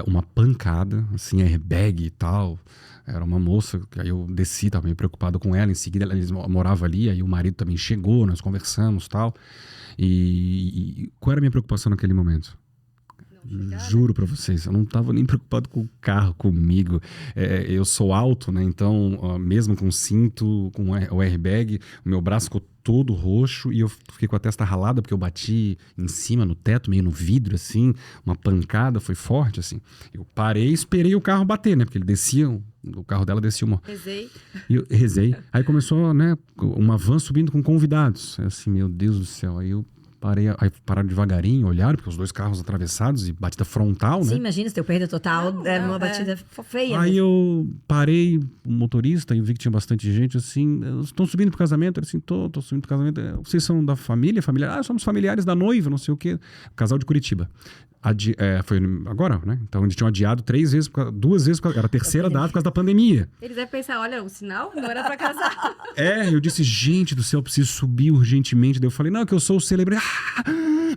Uma pancada, assim, airbag e tal. Era uma moça, que aí eu desci, tava meio preocupado com ela. Em seguida, eles moravam ali, aí o marido também chegou, nós conversamos e tal. E qual era a minha preocupação naquele momento? Juro pra vocês, eu não tava nem preocupado com o carro, comigo. Eu sou alto, né? Então, mesmo com cinto, com o airbag, o meu braço ficou todo roxo e eu fiquei com a testa ralada porque eu bati em cima, no teto, meio no vidro, assim. Uma pancada, foi forte, assim. Eu parei e esperei o carro bater, né? Porque ele descia, o carro dela descia uma... Rezei. E eu rezei. Aí começou, né? Uma van subindo com convidados. Assim, meu Deus do céu. Aí eu parei, aí pararam devagarinho, olharam, porque os 2 carros atravessados e batida frontal, né? Sim, imagina, se teu perda total uma batida feia. Aí mesmo. eu parei, o motorista, e vi que tinha bastante gente, assim, estão subindo pro casamento? Ele assim, tô subindo pro casamento. Vocês são da família? Somos familiares da noiva, não sei o quê. Casal de Curitiba. Foi agora, né? Então eles tinham adiado 3 vezes, 2 vezes, era a terceira data por causa da pandemia. Eles devem pensar, olha, o sinal não era pra casar. Eu disse, gente do céu, eu preciso subir urgentemente. Daí eu falei, não, que eu sou o celebrante.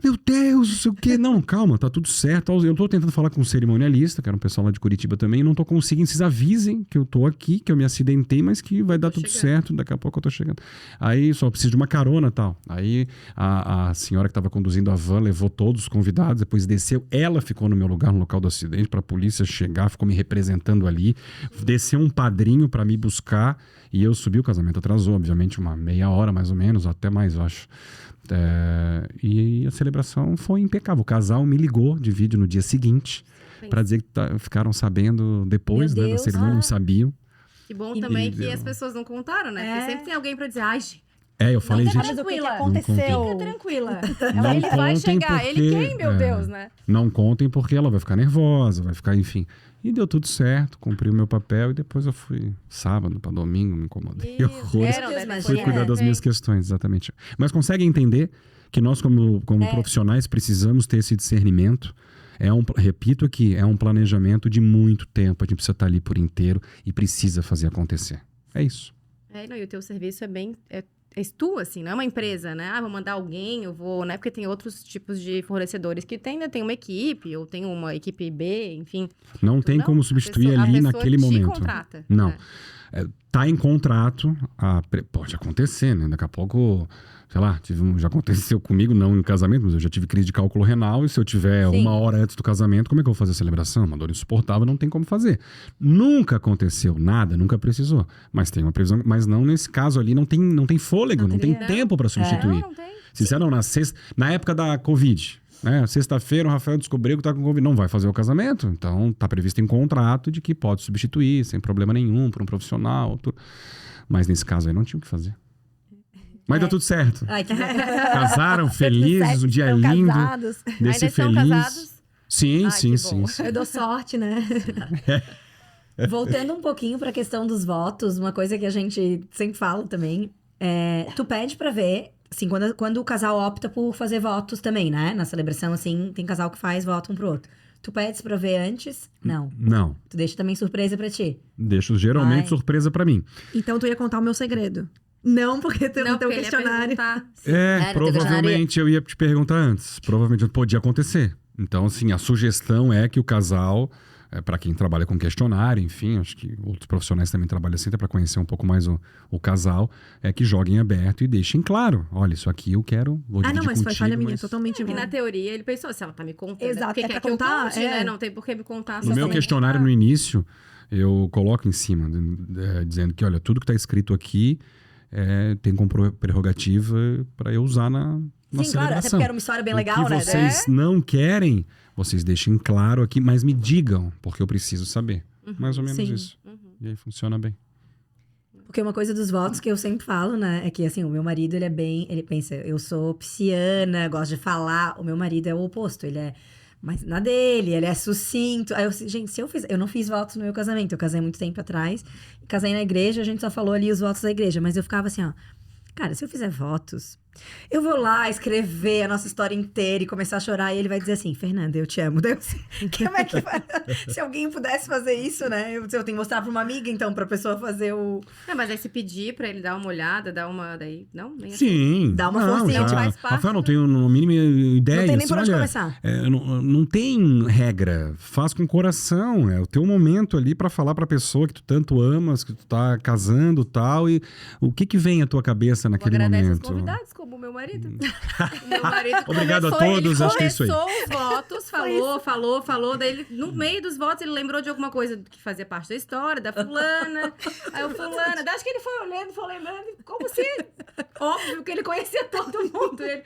Meu Deus, não sei o quê. Não, calma, tá tudo certo. Eu tô tentando falar com um cerimonialista, que era um pessoal lá de Curitiba também, e não tô conseguindo. Vocês avisem que eu tô aqui, que eu me acidentei, mas que vai dar tudo certo. Daqui a pouco eu tô chegando. Aí só preciso de uma carona e tal. Aí a senhora que tava conduzindo a van levou todos os convidados, depois desceu. Ela ficou no meu lugar, no local do acidente, pra polícia chegar, ficou me representando ali. Desceu um padrinho pra me buscar e eu subi. O casamento atrasou, obviamente, uma meia hora mais ou menos, até mais, eu acho. E a celebração foi impecável. O casal me ligou de vídeo no dia seguinte pra dizer que ficaram sabendo depois, né, da cerimônia, não sabiam. Que bom também que as pessoas não contaram, né? Porque sempre tem alguém pra dizer, ai, gente, eu falei, Não, gente... mas o que Tranquila. aconteceu? fica tranquila. Não Ele vai contem chegar. porque- Ele quem, meu Deus, né? Não contem porque ela vai ficar nervosa, vai ficar, enfim. E deu tudo certo, cumpri o meu papel e depois eu fui sábado pra domingo, me incomodei. Horrores. Fui cuidar das minhas questões, exatamente. Mas consegue entender que nós, como profissionais, precisamos ter esse discernimento. Repito aqui, é um planejamento de muito tempo. A gente precisa estar ali por inteiro e precisa fazer acontecer. É isso. E o teu serviço é bem... És tu, assim, não é uma empresa, né? Vou mandar alguém, eu vou... Né? Porque tem outros tipos de fornecedores que tem uma equipe, ou tem uma equipe B, enfim. Não tem como substituir a ali pessoa naquele te momento. contrata. Não. Né? Tá em contrato, pode acontecer, né? Daqui a pouco, sei lá, já aconteceu comigo, não em casamento, mas eu já tive crise de cálculo renal e se eu tiver Sim. 1 hora antes do casamento, como é que eu vou fazer a celebração? Uma dor insuportável, não tem como fazer. Nunca aconteceu nada, nunca precisou. Mas tem uma previsão, mas não nesse caso ali, não tem fôlego, não tem tempo para substituir. Não tem. Se disseram na época da Covid, né? Sexta-feira o Rafael descobriu que tá com Covid, não vai fazer o casamento, então tá previsto em contrato de que pode substituir sem problema nenhum por um profissional. Mas nesse caso aí não tinha o que fazer. Mas deu tudo certo. Ai, que bom. Casaram felizes, um dia Estão lindo. casados. Desse Ainda estão feliz. casados? Sim, Ai, sim, que sim, bom. sim. Eu dou sorte, né? Voltando um pouquinho pra questão dos votos, uma coisa que a gente sempre fala também, tu pede pra ver, assim, quando o casal opta por fazer votos também, né? Na celebração, assim, tem casal que faz voto um pro outro. Tu pedes pra ver antes? Não. Não. Tu deixa também surpresa pra ti. Deixo geralmente Ai. surpresa pra mim. Então tu ia contar o meu segredo. Não, porque tu Não, não tem o porque ele ia questionário. perguntar. É, no teu provavelmente eu ia te perguntar antes. Provavelmente podia acontecer. Então, assim, a sugestão é que o casal, para quem trabalha com questionário, enfim, acho que outros profissionais também trabalham assim, até para conhecer um pouco mais o casal, é que joguem aberto e deixem claro. Olha, isso aqui eu quero, vou Ah, dividir não, mas foi contigo, falha minha, mas... totalmente E minha. na teoria ele pensou, se ela tá me contando, Exato, porque é quer pra que eu contar, conte, é. né? Não tem por que me contar. No meu questionário, no início, eu coloco em cima, dizendo que, olha, tudo que está escrito aqui tem como prerrogativa para eu usar na Sim, claro, até celebração. porque era uma história bem legal, O que né? vocês não querem, vocês deixem claro aqui, mas me digam, porque eu preciso saber. Mais ou menos sim. isso. E aí funciona bem. Porque uma coisa dos votos que eu sempre falo, né, é que, assim, o meu marido, ele pensa, eu sou pisciana, gosto de falar, o meu marido é o oposto, ele é mais na dele, ele é sucinto. Aí eu, gente, eu não fiz votos no meu casamento, eu casei há muito tempo atrás, casei na igreja, a gente só falou ali os votos da igreja, mas eu ficava assim, ó, cara, se eu fizer votos, eu vou lá escrever a nossa história inteira e começar a chorar, e ele vai dizer assim, Fernanda, eu te amo. Daí como é que vai? Se alguém pudesse fazer isso, né? Eu tenho que mostrar pra uma amiga, então, pra pessoa fazer o... Não, mas aí se pedir pra ele dar uma olhada, dar uma... Daí, não? Nem assim. Sim. Dá uma não, forcinha, já, faz parte, Rafael, não né? tenho no mínimo ideia. Não tem nem por onde olha, começar. Não tem regra. Faz com o coração. É o teu momento ali pra falar pra pessoa que tu tanto amas, que tu tá casando e tal. E o que vem à tua cabeça naquele Agradece os momento? convidados, como o meu marido. O meu marido Obrigado a começou, todos, ele acho que é isso aí. começou os votos, falou. Daí, ele, no meio dos votos, ele lembrou de alguma coisa que fazia parte da história, da fulana. Aí o fulana, acho que ele foi olhando, foi lembrando, como se... Óbvio que ele conhecia todo mundo. Ele,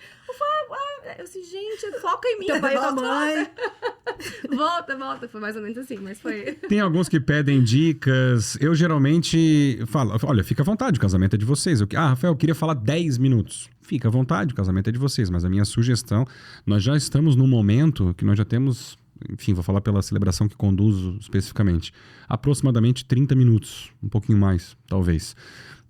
eu disse, gente, foca em mim. Teu pai e tua mãe. Volta. Foi mais ou menos assim, mas foi... Tem alguns que pedem dicas. Eu geralmente falo, olha, fica à vontade, o casamento é de vocês. Rafael, eu queria falar 10 minutos. Fica à vontade, o casamento é de vocês. Mas a minha sugestão, nós já estamos num momento que nós já temos, enfim, vou falar pela celebração que conduzo especificamente, aproximadamente 30 minutos, um pouquinho mais, talvez.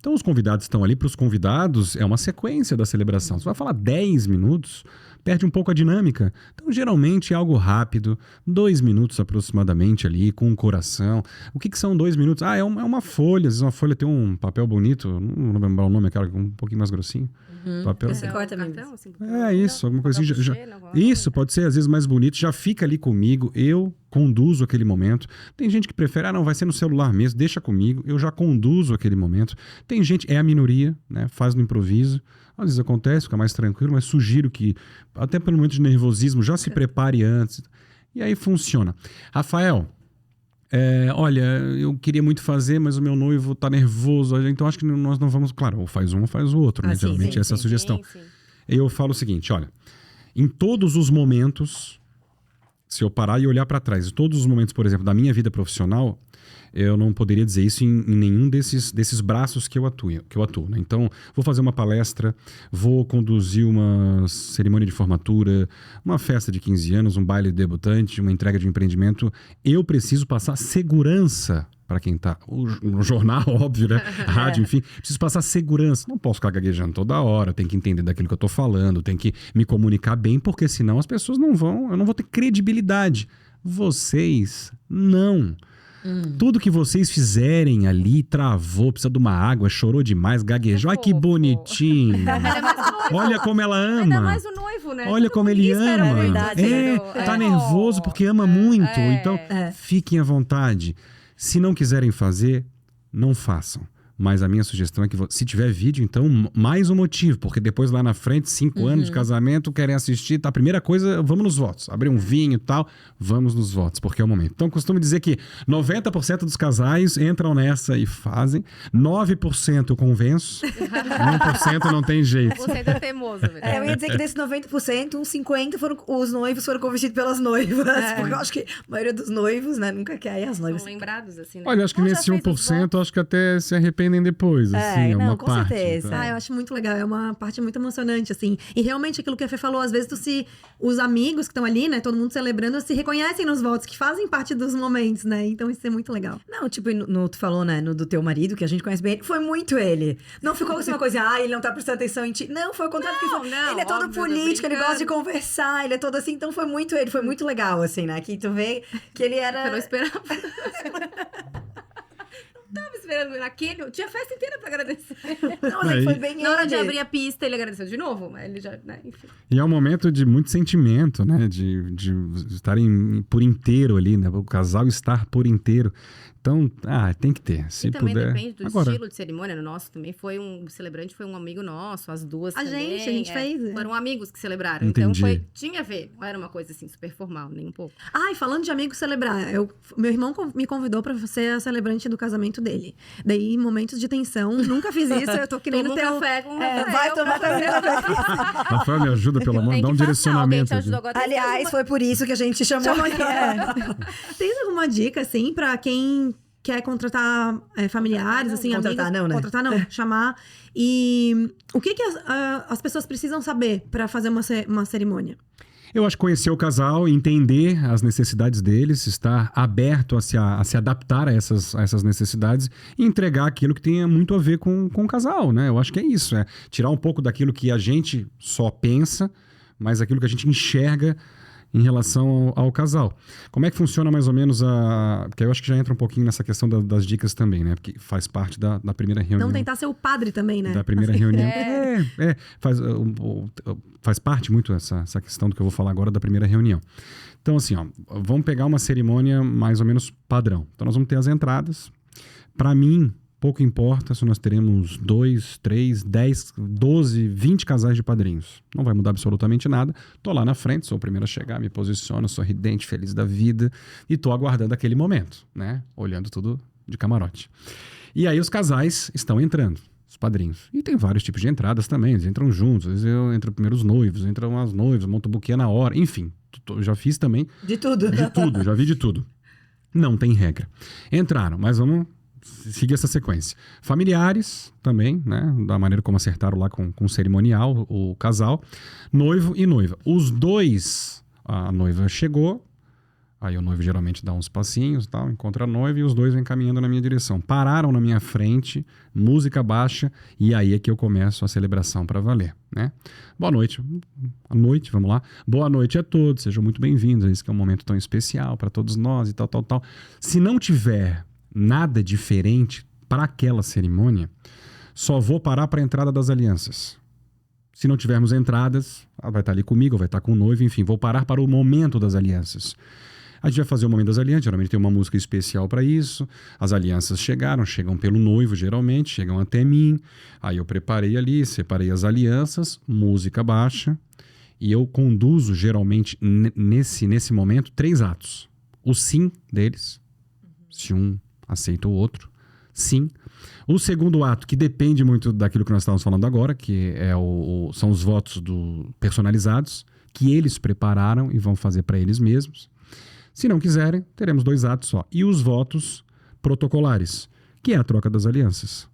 Então, os convidados estão ali. Para os convidados, é uma sequência da celebração. Você vai falar 10 minutos, perde um pouco a dinâmica. Então, geralmente, é algo rápido, 2 minutos aproximadamente ali, com o coração. O que são 2 minutos? É uma folha. Às vezes uma folha tem um papel bonito, não vou lembrar o nome, aquela um pouquinho mais grossinho. Papel. Esse corta mesmo. Cartão, assim, Isso, alguma coisinha. Puxê, Isso, pode ser às vezes mais bonito, já fica ali comigo, eu conduzo aquele momento. Tem gente que prefere, não, vai ser no celular mesmo, deixa comigo, eu já conduzo aquele momento. Tem gente, é a minoria, né, faz no improviso. Às vezes acontece, fica mais tranquilo, mas sugiro que, até pelo momento de nervosismo, já se prepare antes. E aí funciona. Rafael, olha, eu queria muito fazer, mas o meu noivo tá nervoso, então acho que nós não vamos... Claro, ou faz um ou faz o outro, né? Sim, Geralmente essa é a sugestão. Sim. Eu falo o seguinte, olha, em todos os momentos, se eu parar e olhar para trás, em todos os momentos, por exemplo, da minha vida profissional, eu não poderia dizer isso em nenhum desses braços que eu atuo, né? Então, vou fazer uma palestra, vou conduzir uma cerimônia de formatura, uma festa de 15 anos, um baile de debutante, uma entrega de empreendimento. Eu preciso passar segurança para quem tá... No jornal, óbvio, né? Rádio, enfim. Preciso passar segurança. Não posso ficar gaguejando toda hora, tem que entender daquilo que eu tô falando, tem que me comunicar bem, porque senão as pessoas não vão... Eu não vou ter credibilidade. Vocês, não. Tudo que vocês fizerem ali, travou, precisa de uma água, chorou demais, gaguejou. Ai, que fofo. bonitinho. Ainda mais o noivo. Olha como ela Ainda ama. mais o noivo, né? Olha como ele ama. Ninguém espera muito disso. Tá nervoso porque ama muito. Então, É. fiquem à vontade. Se não quiserem fazer, não façam. Mas a minha sugestão é que, se tiver vídeo, então, mais um motivo. Porque depois, lá na frente, 5 anos de casamento, querem assistir. Tá? A primeira coisa, vamos nos votos. Abrir um vinho e tal, vamos nos votos, porque é o momento. Então, costumo dizer que 90% dos casais entram nessa e fazem. 9% eu convenço. 1% não tem jeito. Você ainda é teimoso, velho. Eu ia dizer que desses 90%, uns 50% os noivos foram convertidos pelas noivas. Porque eu acho que a maioria dos noivos, né, nunca quer. E as noivas... São lembrados, assim, né? Olha, acho que Não, já nesse fez os 1%, acho que até se arrepende arrependem depois, assim, é não, uma com parte. certeza. Então. Eu acho muito legal, é uma parte muito emocionante, assim. E realmente, aquilo que a Fê falou, às vezes os amigos que estão ali, né, todo mundo celebrando, se reconhecem nos votos, que fazem parte dos momentos, né? Então isso é muito legal. Não, tipo, tu falou, né, no do teu marido, que a gente conhece bem, foi muito ele. Não ficou assim uma coisa, ele não tá prestando atenção em ti. Não, foi o contrário. Ele é todo óbvio, tô político, ele gosta de brincando. conversar, ele é todo assim. Então foi muito ele, foi muito legal, assim, né? Que tu vê que ele era... Eu não esperava. Tava esperando aquele. Eu tinha festa inteira pra agradecer. Não, mas foi bem Na hora de ele. abrir a pista, ele agradeceu de novo, mas ele já, né, enfim. E é um momento de muito sentimento, né? De estarem por inteiro ali, né? O casal estar por inteiro. Então, tem que ter. Se E também puder. depende do Agora, estilo de cerimônia. No nosso também foi o celebrante foi um amigo nosso, as duas A também. gente fez. Foram amigos que celebraram. Entendi. Então tinha a ver. Não era uma coisa assim super formal, nem um pouco. E falando de amigos celebrar, meu irmão me convidou pra ser a celebrante do casamento dele. Daí, momentos de tensão, nunca fiz isso, eu tô que nem Toma no teu... café com o É, Rafael. vai tomar café. Rafael, me ajuda, pelo amor, Tem dá um que passar, alguém direcionamento. te ajudou aqui. agora. Aliás, foi por isso que a gente chamou. Tem alguma dica, assim, pra quem quer contratar familiares, assim, Contratar amigos? não, né? Contratar não, chamar. E o que as pessoas precisam saber pra fazer uma cerimônia? Eu acho que conhecer o casal, entender as necessidades deles, estar aberto a se adaptar a essas necessidades e entregar aquilo que tenha muito a ver com o casal, né? Eu acho que é isso, tirar um pouco daquilo que a gente só pensa, mas aquilo que a gente enxerga em relação ao casal. Como é que funciona mais ou menos porque eu acho que já entra um pouquinho nessa questão das dicas também, né? Porque faz parte da primeira reunião. Não tentar ser o padre também, né? Da primeira reunião. Faz parte muito essa questão do que eu vou falar agora da primeira reunião. Então, assim, vamos pegar uma cerimônia mais ou menos padrão. Então, nós vamos ter as entradas. Para mim, pouco importa se nós teremos 2, 3, 10, 12, 20 casais de padrinhos. Não vai mudar absolutamente nada. Tô lá na frente, sou o primeiro a chegar, me posiciono, sorridente, feliz da vida. E tô aguardando aquele momento, né? Olhando tudo de camarote. E aí os casais estão entrando, os padrinhos. E tem vários tipos de entradas também. Eles entram juntos, às vezes entram primeiro os noivos, entram as noivas, montam o buquê na hora. Enfim, já fiz também. De tudo. De tudo, já vi de tudo. Não tem regra. Entraram, mas vamos seguir essa sequência. Familiares também, né? Da maneira como acertaram lá com o cerimonial, o casal. Noivo e noiva. Os dois, a noiva chegou, aí o noivo geralmente dá uns passinhos, tal, encontra a noiva e os dois vêm caminhando na minha direção. Pararam na minha frente, música baixa, e aí é que eu começo a celebração para valer, né? Boa noite. Vamos lá. Boa noite a todos, sejam muito bem-vindos. Esse que é um momento tão especial para todos nós e tal, tal, tal. Se não tiver nada diferente para aquela cerimônia, só vou parar para a entrada das alianças. Se não tivermos entradas, vai estar ali comigo, vai estar com o noivo, enfim, vou parar para o momento das alianças. A gente vai fazer o momento das alianças, geralmente tem uma música especial para isso. As alianças chegam pelo noivo, geralmente, chegam até mim. Aí eu preparei ali, separei as alianças, música baixa, e eu conduzo, geralmente, nesse momento, 3 atos. O sim deles, se um aceita o outro, sim. O segundo ato, que depende muito daquilo que nós estávamos falando agora, que são os votos personalizados, que eles prepararam e vão fazer para eles mesmos. Se não quiserem, teremos 2 atos só. E os votos protocolares, que é a troca das alianças,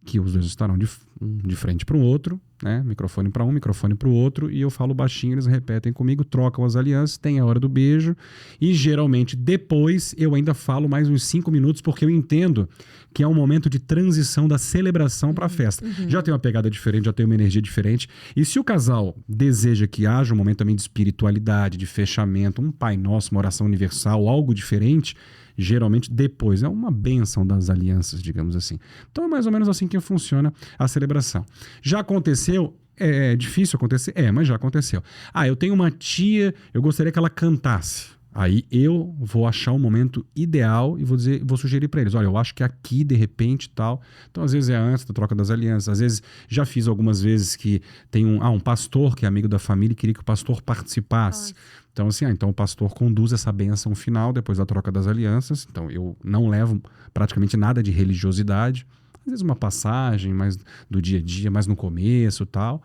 que os dois estarão de frente para o outro, né? Microfone para um, microfone para o outro, e eu falo baixinho, eles repetem comigo, trocam as alianças, tem a hora do beijo, e geralmente depois eu ainda falo mais uns 5 minutos, porque eu entendo que é um momento de transição da celebração para a festa. Já tem uma pegada diferente, já tem uma energia diferente, e se o casal deseja que haja um momento também de espiritualidade, de fechamento, um Pai Nosso, uma oração universal, algo diferente, geralmente depois, é uma bênção das alianças, digamos assim. Então é mais ou menos assim que funciona a celebração. Já aconteceu? É difícil acontecer? Mas já aconteceu. Eu tenho uma tia, eu gostaria que ela cantasse. Aí eu vou achar um momento ideal e vou sugerir para eles, olha, eu acho que aqui, de repente, tal. Então, às vezes é antes da troca das alianças, às vezes já fiz algumas vezes que tem um pastor que é amigo da família e queria que o pastor participasse. Então, assim, então o pastor conduz essa bênção final depois da troca das alianças. Então, eu não levo praticamente nada de religiosidade. Às vezes uma passagem mais do dia a dia, mais no começo e tal.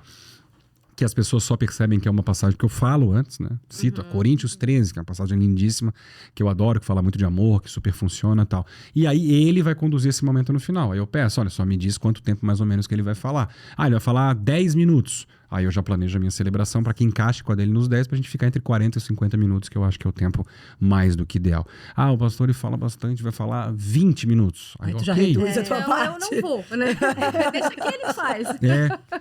que as pessoas só percebem que é uma passagem que eu falo antes, né? Cito a Coríntios 13, que é uma passagem lindíssima, que eu adoro, que fala muito de amor, que super funciona e tal. E aí ele vai conduzir esse momento no final. Aí eu peço, olha, só me diz quanto tempo mais ou menos que ele vai falar. Ah, ele vai falar 10 minutos. Aí eu já planejo a minha celebração para que encaixe com a dele nos 10, pra gente ficar entre 40 e 50 minutos, que eu acho que é o tempo mais do que ideal. Ah, o pastor ele fala bastante, vai falar 20 minutos. Aí, tu já ok. reduz a tua Eu parte. não vou, né? Deixa que ele faz.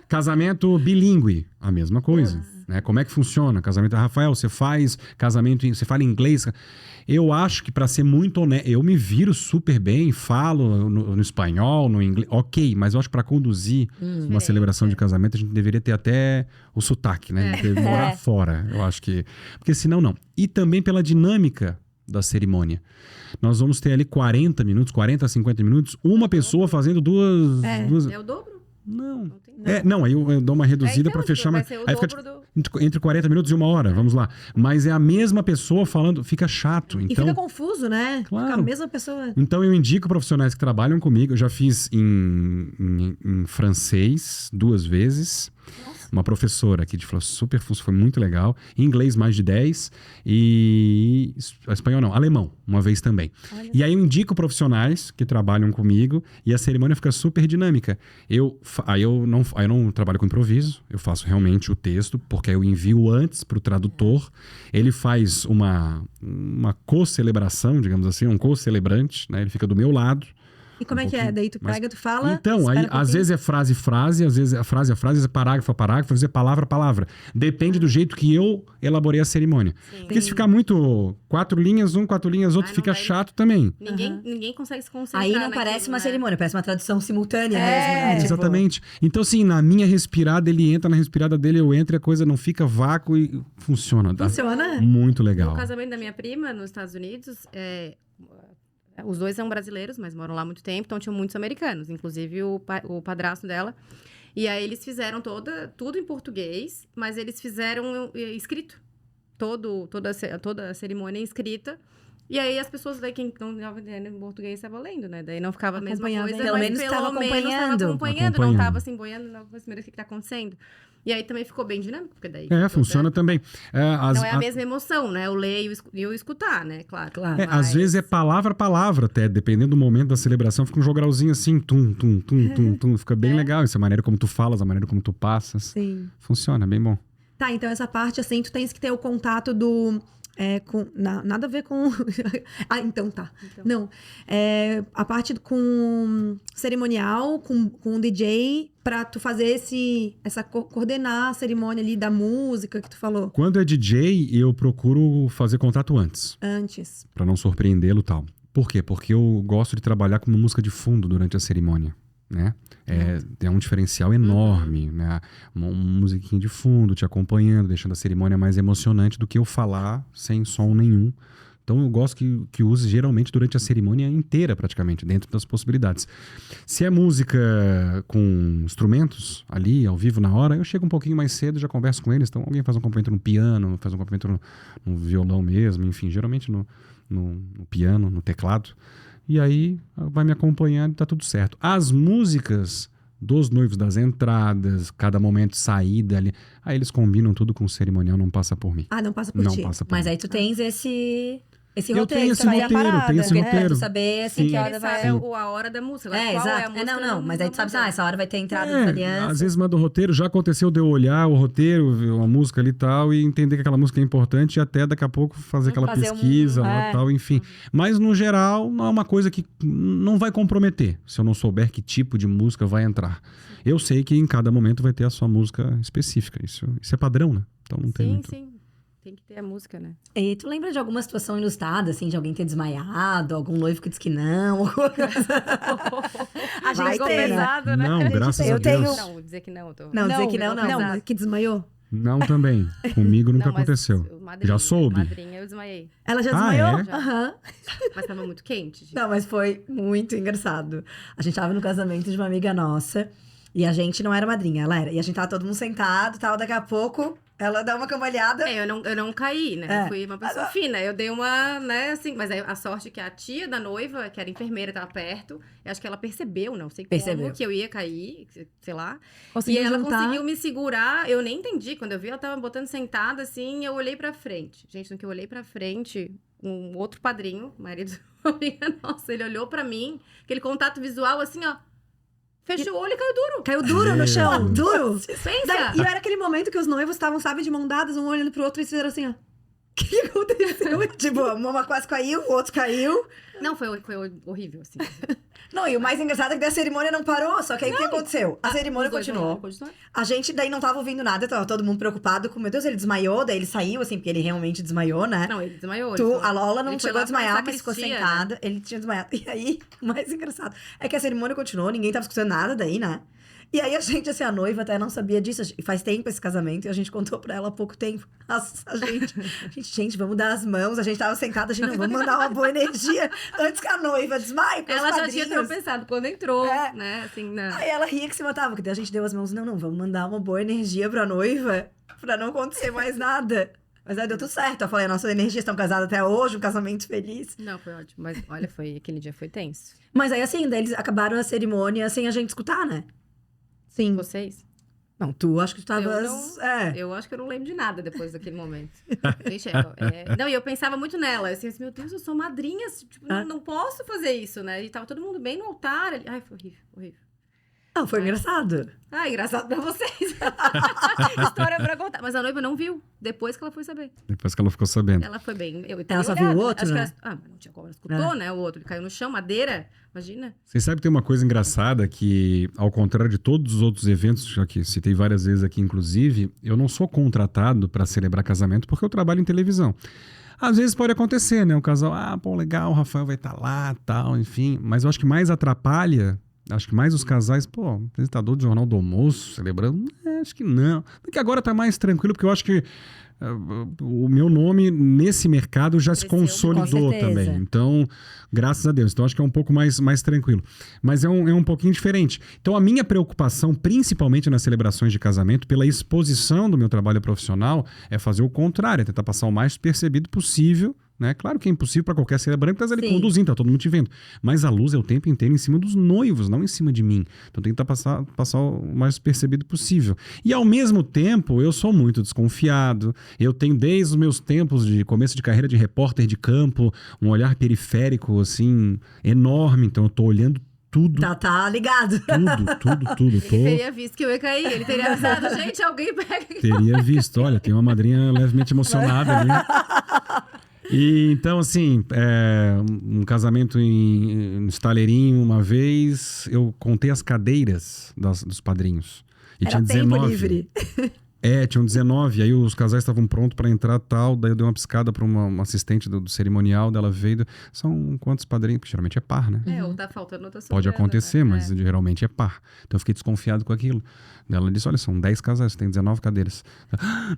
Casamento bilíngue, a mesma coisa. Né? Como é que funciona? Casamento, Rafael, você faz casamento, você fala inglês? Eu acho que para ser muito honesto, eu me viro super bem, falo no espanhol, no inglês, ok, mas eu acho que para conduzir uma celebração de casamento, a gente deveria ter até o sotaque, né? A gente deve morar fora, eu acho que... Porque senão, não. E também pela dinâmica da cerimônia. Nós vamos ter ali 40 minutos, 40 a 50 minutos, uma pessoa fazendo duas... É o dobro? Não. Tem Não, aí eu dou uma reduzida então, pra fechar, vai mas ser o aí fica dobro entre 40 minutos e 1 hora, vamos lá. Mas é a mesma pessoa falando, fica chato. E Então, fica confuso, né? Claro. Fica a mesma pessoa. então eu indico profissionais que trabalham comigo. Eu já fiz em francês 2 vezes. Uma professora aqui de super foi muito legal. Em inglês, mais de 10. E espanhol não, alemão, uma vez também. E aí eu indico profissionais que trabalham comigo e a cerimônia fica super dinâmica. Aí eu não trabalho com improviso, eu faço realmente o texto, porque aí eu envio antes para o tradutor. Ele faz uma co-celebração, digamos assim, um co-celebrante, né? Ele fica do meu lado. E como é que é? pouquinho, Daí tu mas- pega, tu fala. Então, aí espera um às pouquinho. vezes é frase, às vezes é frase, às vezes é parágrafo, às vezes é palavra. Depende do jeito que eu elaborei a cerimônia. Porque se ficar muito 4 linhas, 4 linhas, outro, Ai, não fica vai- chato também. Ninguém consegue se concentrar Aí não naquilo, parece uma né? cerimônia, parece uma tradução simultânea É, mesmo, né? Tipo, Exatamente. Então, assim, na minha respirada, ele entra, na respirada dele, eu entro, e a coisa não fica vácuo e funciona. Dá Funciona? muito legal. No casamento da minha prima, nos Estados Unidos, os dois são brasileiros, mas moram lá há muito tempo, então tinham muitos americanos, inclusive o padrasto dela. E aí eles fizeram tudo em português, mas eles fizeram escrito. Toda a cerimônia escrita. E aí as pessoas daí, quem não estava entendendo em português, estavam lendo, né? Daí não ficava a mesma Acompanhava, coisa, né? Pelo mas menos estava tava acompanhando. acompanhando, não estava assim, boiando, não sabia o que está acontecendo. E aí também ficou bem dinâmico, porque daí... Funciona também. Não é a mesma emoção, né? O ler e o escutar, né? Claro. Claro. Às vezes é palavra a palavra até, dependendo do momento da celebração, fica um jogralzinho assim, tum, tum, tum, tum, tum. Fica bem legal. Essa maneira como tu falas, a maneira como tu passas. Sim. Funciona, bem bom. Tá, então essa parte, assim, tu tens que ter o contato do... nada a ver com... então tá. Então. Não. A parte com cerimonial, com o DJ, pra tu fazer coordenar a cerimônia ali da música que tu falou Quando é DJ, eu procuro fazer contato antes, antes. pra não surpreendê-lo e tal. Por quê? Porque eu gosto de trabalhar com uma música de fundo durante a cerimônia, né? É um diferencial enorme, né? Uma musiquinha de fundo te acompanhando, deixando a cerimônia mais emocionante do que eu falar sem som nenhum. Então eu gosto que use geralmente durante a cerimônia inteira, praticamente, dentro das possibilidades. Se é música com instrumentos ali, ao vivo, na hora, eu chego um pouquinho mais cedo, já converso com eles. Então alguém faz um acompanhamento no piano, faz um acompanhamento no violão mesmo, enfim, geralmente no piano, no teclado. E aí vai me acompanhando e tá tudo certo. As músicas dos noivos, das entradas, cada momento de saída ali, aí eles combinam tudo com o cerimonial, não passa por mim. Ah, não passa por Não ti. passa por Mas mim. aí tu tens esse Eu roteiro, tenho tu esse vai a roteiro, parada, tenho esse né? roteiro. Tu saber assim Sim. que hora Ele vai... sabe a hora da música. Qual é a música? Mas aí tu sabe, essa hora vai ter entrada das alianças. Às vezes manda o roteiro, já aconteceu de eu olhar o roteiro, ver uma música ali e tal, e entender que aquela música é importante e até daqui a pouco fazer aquela Fazer pesquisa lá e tal, enfim. Mas no geral, não é uma coisa que não vai comprometer, se eu não souber que tipo de música vai entrar. Eu sei que em cada momento vai ter a sua música específica, isso é padrão, né? Então não tem muito... Sim. Tem que ter a música, né? E tu lembra de alguma situação inusitada, assim, de alguém ter desmaiado, algum noivo que disse que não? A gente Vai tem. ter, né? pesado, né? Não, graças a Eu tenho- Deus. Não, dizer que não. Não, dizer que não. Não, que desmaiou. Não também. Comigo nunca Não, mas aconteceu. madrinha, Já soube? Madrinha, eu desmaiei. Ela já Ah, desmaiou? é? Aham. Mas tava muito quente, gente. Não, mas foi muito engraçado. A gente tava no casamento de uma amiga nossa, e a gente não era madrinha, ela era. E a gente tava todo mundo sentado e tal, daqui a pouco, Ela dá uma cambalhada. Eu não caí, né? É. Eu fui uma pessoa fina. Eu dei uma, né, assim... Mas aí a sorte é que a tia da noiva, que era enfermeira, tava perto. Eu acho que ela percebeu, não sei como, que eu ia cair, sei lá. Conseguiu E ela juntar. conseguiu me segurar. Eu nem entendi. Quando eu vi, ela tava botando sentada, assim, eu olhei pra frente. Gente, no que eu olhei pra frente, um outro padrinho, marido de uma amiga nossa, ele olhou pra mim, aquele contato visual, assim, ó. Fechou o olho e caiu duro. Caiu duro no chão, duro. Pensa! E era aquele momento que os noivos estavam, sabe, de mão dadas, um olhando pro outro e fizeram assim, ó. O que aconteceu? Tipo, uma quase caiu, o outro caiu. Não, foi horrível, assim. Não, e o mais engraçado é que a cerimônia não parou. Só que aí o que aconteceu? A cerimônia Os dois continuou. continuaram. A gente daí não tava ouvindo nada, tava todo mundo preocupado com, meu Deus, ele desmaiou, daí ele saiu, assim, porque ele realmente desmaiou, né? Não, ele desmaiou. A Lola não ele foi chegou a lá pra desmaiar, mas ficou sacristia, sentada. Ele tinha desmaiado. E aí, o mais engraçado é que a cerimônia continuou, ninguém tava escutando nada daí, né? E aí a gente, assim, a noiva até não sabia disso. E faz tempo esse casamento e a gente contou pra ela há pouco tempo. Gente, vamos dar as mãos. A gente tava sentada, a gente, não, vamos mandar uma boa energia antes que a noiva desmaie pros Ela já padrinhos. tinha tropeçado quando entrou, É. né? Assim, não. Aí ela ria que se matava, porque daí a gente deu as mãos. Não, vamos mandar uma boa energia pra noiva, pra não acontecer mais nada. Mas aí deu tudo certo. Eu falei, nossas energias estão casadas até hoje, um casamento feliz. Não, foi ótimo. Mas, olha, aquele dia foi tenso. Mas aí, assim, daí eles acabaram a cerimônia sem a gente escutar, né? Sim. Vocês? Não, tu acho que tu tavas... Eu acho que eu não lembro de nada depois daquele momento. Gente, não, e eu pensava muito nela. Assim, meu Deus, eu sou madrinha. Tipo, não posso fazer isso, né? E tava todo mundo bem no altar. Ai, foi horrível. Não, foi engraçado. Ah, engraçado pra vocês. História pra contar. Mas a noiva não viu, depois que ela foi saber. Depois que ela ficou sabendo. Ela foi bem... Ela só viu o outro, acho né? Que mas não tinha como. Ela escutou, né? O outro. Ele caiu no chão, madeira. Imagina. Vocês sabem que tem uma coisa engraçada que, ao contrário de todos os outros eventos, já que citei várias vezes aqui, inclusive, eu não sou contratado para celebrar casamento porque eu trabalho em televisão. Às vezes pode acontecer, né? O casal, legal, o Rafael vai estar lá, tal, enfim. Mas eu acho que mais atrapalha... Acho que mais os casais, apresentador do Jornal do Almoço, celebrando, acho que não. Porque agora tá mais tranquilo, porque eu acho que o meu nome nesse mercado já se consolidou também. Então, graças a Deus. Então, acho que é um pouco mais tranquilo. Mas é um pouquinho diferente. Então, a minha preocupação, principalmente nas celebrações de casamento, pela exposição do meu trabalho profissional, é fazer o contrário, é tentar passar o mais percebido possível, né? Claro que é impossível para qualquer celebrante, porque ele conduzindo, tá todo mundo te vendo. Mas a luz é o tempo inteiro em cima dos noivos, não em cima de mim. Então tem que passar o mais percebido possível. E ao mesmo tempo, eu sou muito desconfiado. Eu tenho desde os meus tempos de começo de carreira de repórter de campo, um olhar periférico, assim, enorme. Então eu tô olhando tudo. Tá ligado. Tudo. Ele teria visto que eu ia cair. Ele teria avisado, gente, alguém pega aqui. Teria visto. Olha, tem uma madrinha levemente emocionada ali. E então, assim, um casamento em Estaleirinho, uma vez, eu contei as cadeiras dos padrinhos. E Era tinha 19. tempo livre. Tinham 19, aí os casais estavam prontos para entrar tal, daí eu dei uma piscada para uma assistente do cerimonial, dela veio, são quantos padrinhos? Porque geralmente é par, né? Ou tá faltando outra Pode acontecer, né? mas geralmente é par. Então eu fiquei desconfiado com aquilo. Daí ela disse, olha, são 10 casais, tem 19 cadeiras.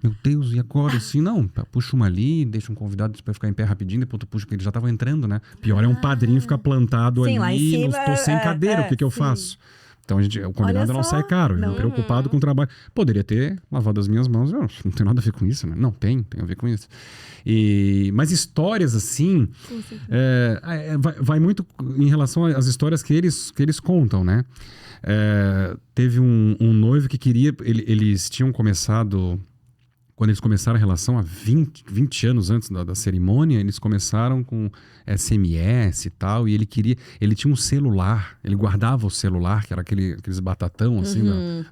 Meu Deus, e agora? Assim, não, puxa uma ali, deixa um convidado para ficar em pé rapidinho, depois tu puxa, porque eles já estavam entrando, né? Pior é um padrinho ficar plantado Sim, lá em ali, cima, tô sem cadeira, o que eu faço? Então o combinado não sai caro, eu preocupado com o trabalho. Poderia ter lavado as minhas mãos, não tem nada a ver com isso, né? Não, tem a ver com isso. Mas histórias assim, vai muito em relação às histórias que eles contam, né? Teve um noivo que queria, eles tinham começado... Quando eles começaram a relação, há 20 anos antes da cerimônia, eles começaram com SMS e tal, e ele tinha um celular, ele guardava o celular, que era aqueles batatão, assim,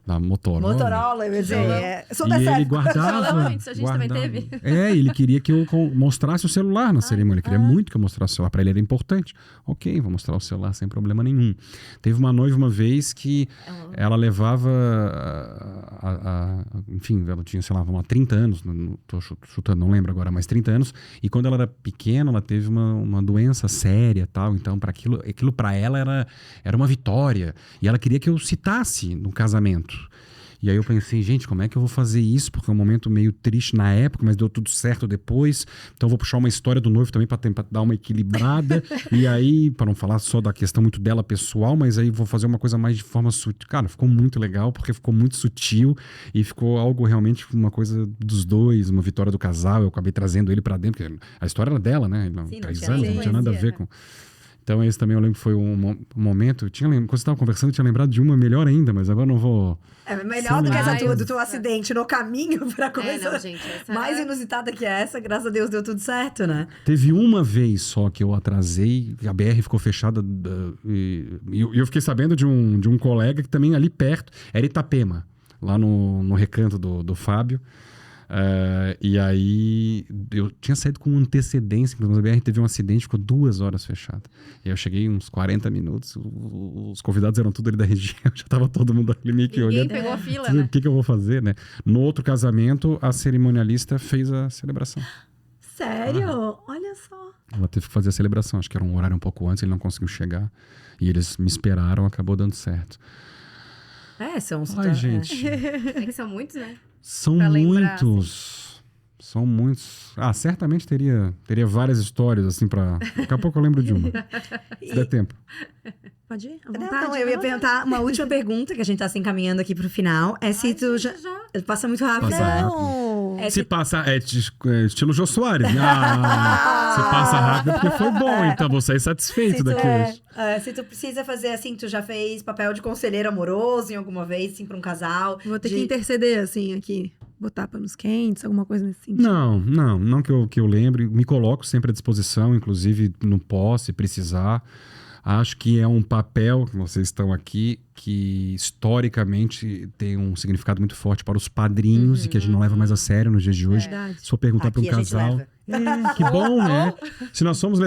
da Motorola. Motorola, eu ia dizer, e ele guardava. Isso a gente também teve. Ele queria que eu mostrasse o celular na cerimônia, ele queria muito que eu mostrasse o celular, para ele era importante. Ok, vou mostrar o celular sem problema nenhum. Teve uma noiva uma vez que ela levava, enfim, ela tinha, sei lá, 30 anos, tô chutando, não lembro agora, mas 30 anos, e quando ela era pequena, ela teve uma doença séria, tal, então aquilo para ela era uma vitória, e ela queria que eu citasse no casamento. E aí eu pensei, gente, como é que eu vou fazer isso? Porque é um momento meio triste na época, mas deu tudo certo depois. Então eu vou puxar uma história do noivo também pra dar uma equilibrada. E aí, para não falar só da questão muito dela pessoal, mas aí vou fazer uma coisa mais de forma sutil. Cara, ficou muito legal, porque ficou muito sutil e ficou algo realmente, uma coisa dos dois, uma vitória do casal. Eu acabei trazendo ele pra dentro, porque a história era dela, né? Sim, 3 tinha anos, não tinha nada a ver com... Então esse também eu lembro que foi um momento... Quando você estava conversando, eu tinha lembrado de uma melhor ainda, mas agora não vou... É melhor do que essa tua, do teu acidente no caminho pra começar. Não, gente, essa Mais inusitada que essa, graças a Deus deu tudo certo, né? Teve uma vez só que eu atrasei, a BR ficou fechada e eu fiquei sabendo de um colega que também ali perto, era Itapema, lá no recanto do Fábio. E aí eu tinha saído com antecedência, mas a BR teve um acidente, ficou 2 horas fechada. E aí eu cheguei uns 40 minutos, os convidados eram tudo ali da região, já tava todo mundo ali meio que Ninguém olhando. pegou a fila, né? O que eu vou fazer, né? No outro casamento, a cerimonialista fez a celebração. Sério? Olha só. Ela teve que fazer a celebração, acho que era um horário um pouco antes, ele não conseguiu chegar. E eles me esperaram, acabou dando certo. São... Ai, gente... É que são muitos, né? São Pra lembrar, muitos. São muitos. Certamente teria várias histórias, assim, pra... Daqui a pouco eu lembro de uma. Se der tempo. Pode ir? À Não, vontade? eu ia perguntar uma última pergunta, que a gente tá se encaminhando aqui pro final. É se tu já... Passa muito rápido. Passa né? Não. Se passa... estilo Jô Soares. Se passa rápido é porque foi bom, então vou sair satisfeito daquilo. Se tu precisa fazer assim, tu já fez papel de conselheiro amoroso em alguma vez, assim, pra um casal? Vou ter que interceder, assim, aqui. Botar panos quentes, alguma coisa nesse sentido. Não que eu lembre. Me coloco sempre à disposição, inclusive no pós, se precisar. Acho que é um papel, que vocês estão aqui, que historicamente tem um significado muito forte para os padrinhos e que a gente não leva mais a sério nos dias de hoje. Verdade. Se for perguntar para um Aqui a gente casal... leva. Que bom, né? Se nós formos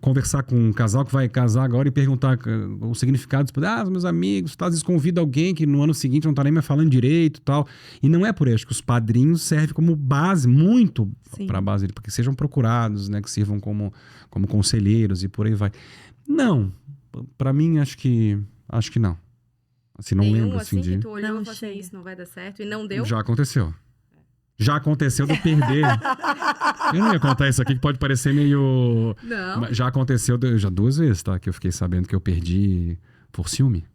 conversar com um casal que vai casar agora e perguntar o significado, os meus amigos, às vezes convida alguém que no ano seguinte não tá nem mais falando direito e tal. E não é por isso, acho que os padrinhos servem como base, muito para base, porque sejam procurados, né? Que sirvam como conselheiros e por aí vai. Não, para mim acho que não. Assim, não lembro assim de... que tu olhou Não e falou assim, chega. isso não vai dar certo e não deu? Já aconteceu. Já aconteceu de eu perder. Eu não ia contar isso aqui que pode parecer meio... Não. Mas já aconteceu já 2 vezes, tá? Que eu fiquei sabendo que eu perdi por ciúme.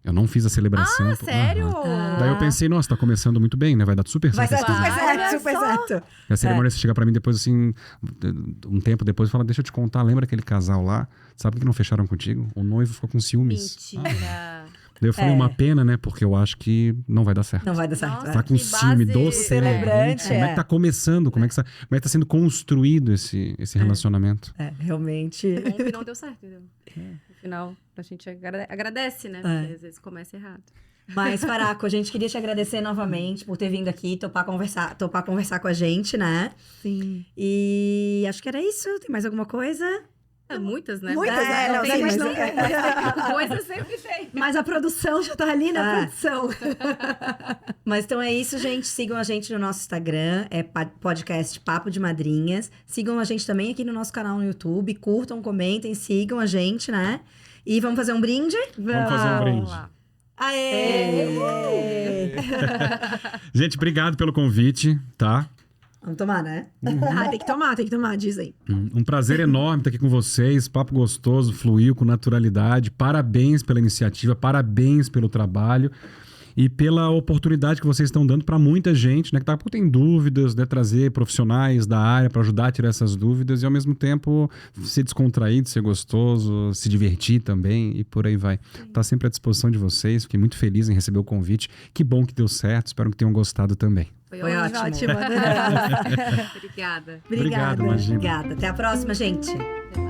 Eu não fiz a celebração. Sério? Daí eu pensei, nossa, tá começando muito bem, né? Vai dar super Vai certo. ser esse super casal. certo, super certo. E a cerimônia chega pra mim depois, assim, um tempo depois, fala, deixa eu te contar, lembra aquele casal lá? Sabe por que não fecharam contigo? O noivo ficou com ciúmes. Mentira. Daí eu falei, uma pena, né? Porque eu acho que não vai dar certo. Não vai dar certo. Nossa, Tá com que ciúme base do celebrante, Como é que tá começando? Como é que tá sendo construído esse relacionamento? Realmente. Bom que não deu certo, entendeu? No final, a gente agradece, né? Porque às vezes começa errado. Mas, Faraco, a gente queria te agradecer novamente por ter vindo aqui, topar conversar com a gente, né? Sim. E acho que era isso. Tem mais alguma coisa? Muitas, né? Muitas, não não, tem, sim, mas mas não coisa sempre tem. Mas a produção já tá ali na produção. Mas então é isso, gente. Sigam a gente no nosso Instagram, podcast Papo de Madrinhas. Sigam a gente também aqui no nosso canal no YouTube. Curtam, comentem, sigam a gente, né? E vamos fazer um brinde? Vamos fazer um brinde. lá. Aê! Gente, obrigado pelo convite, tá? Vamos tomar, né? Tem que tomar, diz aí. Um prazer enorme estar aqui com vocês. Papo gostoso, fluiu com naturalidade. Parabéns pela iniciativa, parabéns pelo trabalho e pela oportunidade que vocês estão dando para muita gente, né? Que tem dúvidas, né? Trazer profissionais da área para ajudar a tirar essas dúvidas e ao mesmo tempo ser descontraído, ser gostoso, se divertir também e por aí vai. Tá sempre à disposição de vocês. Fiquei muito feliz em receber o convite. Que bom que deu certo. Espero que tenham gostado também. Foi ótimo. Ótimo. Obrigada. Obrigado, imagina. Obrigada. Até a próxima, gente. Até mais.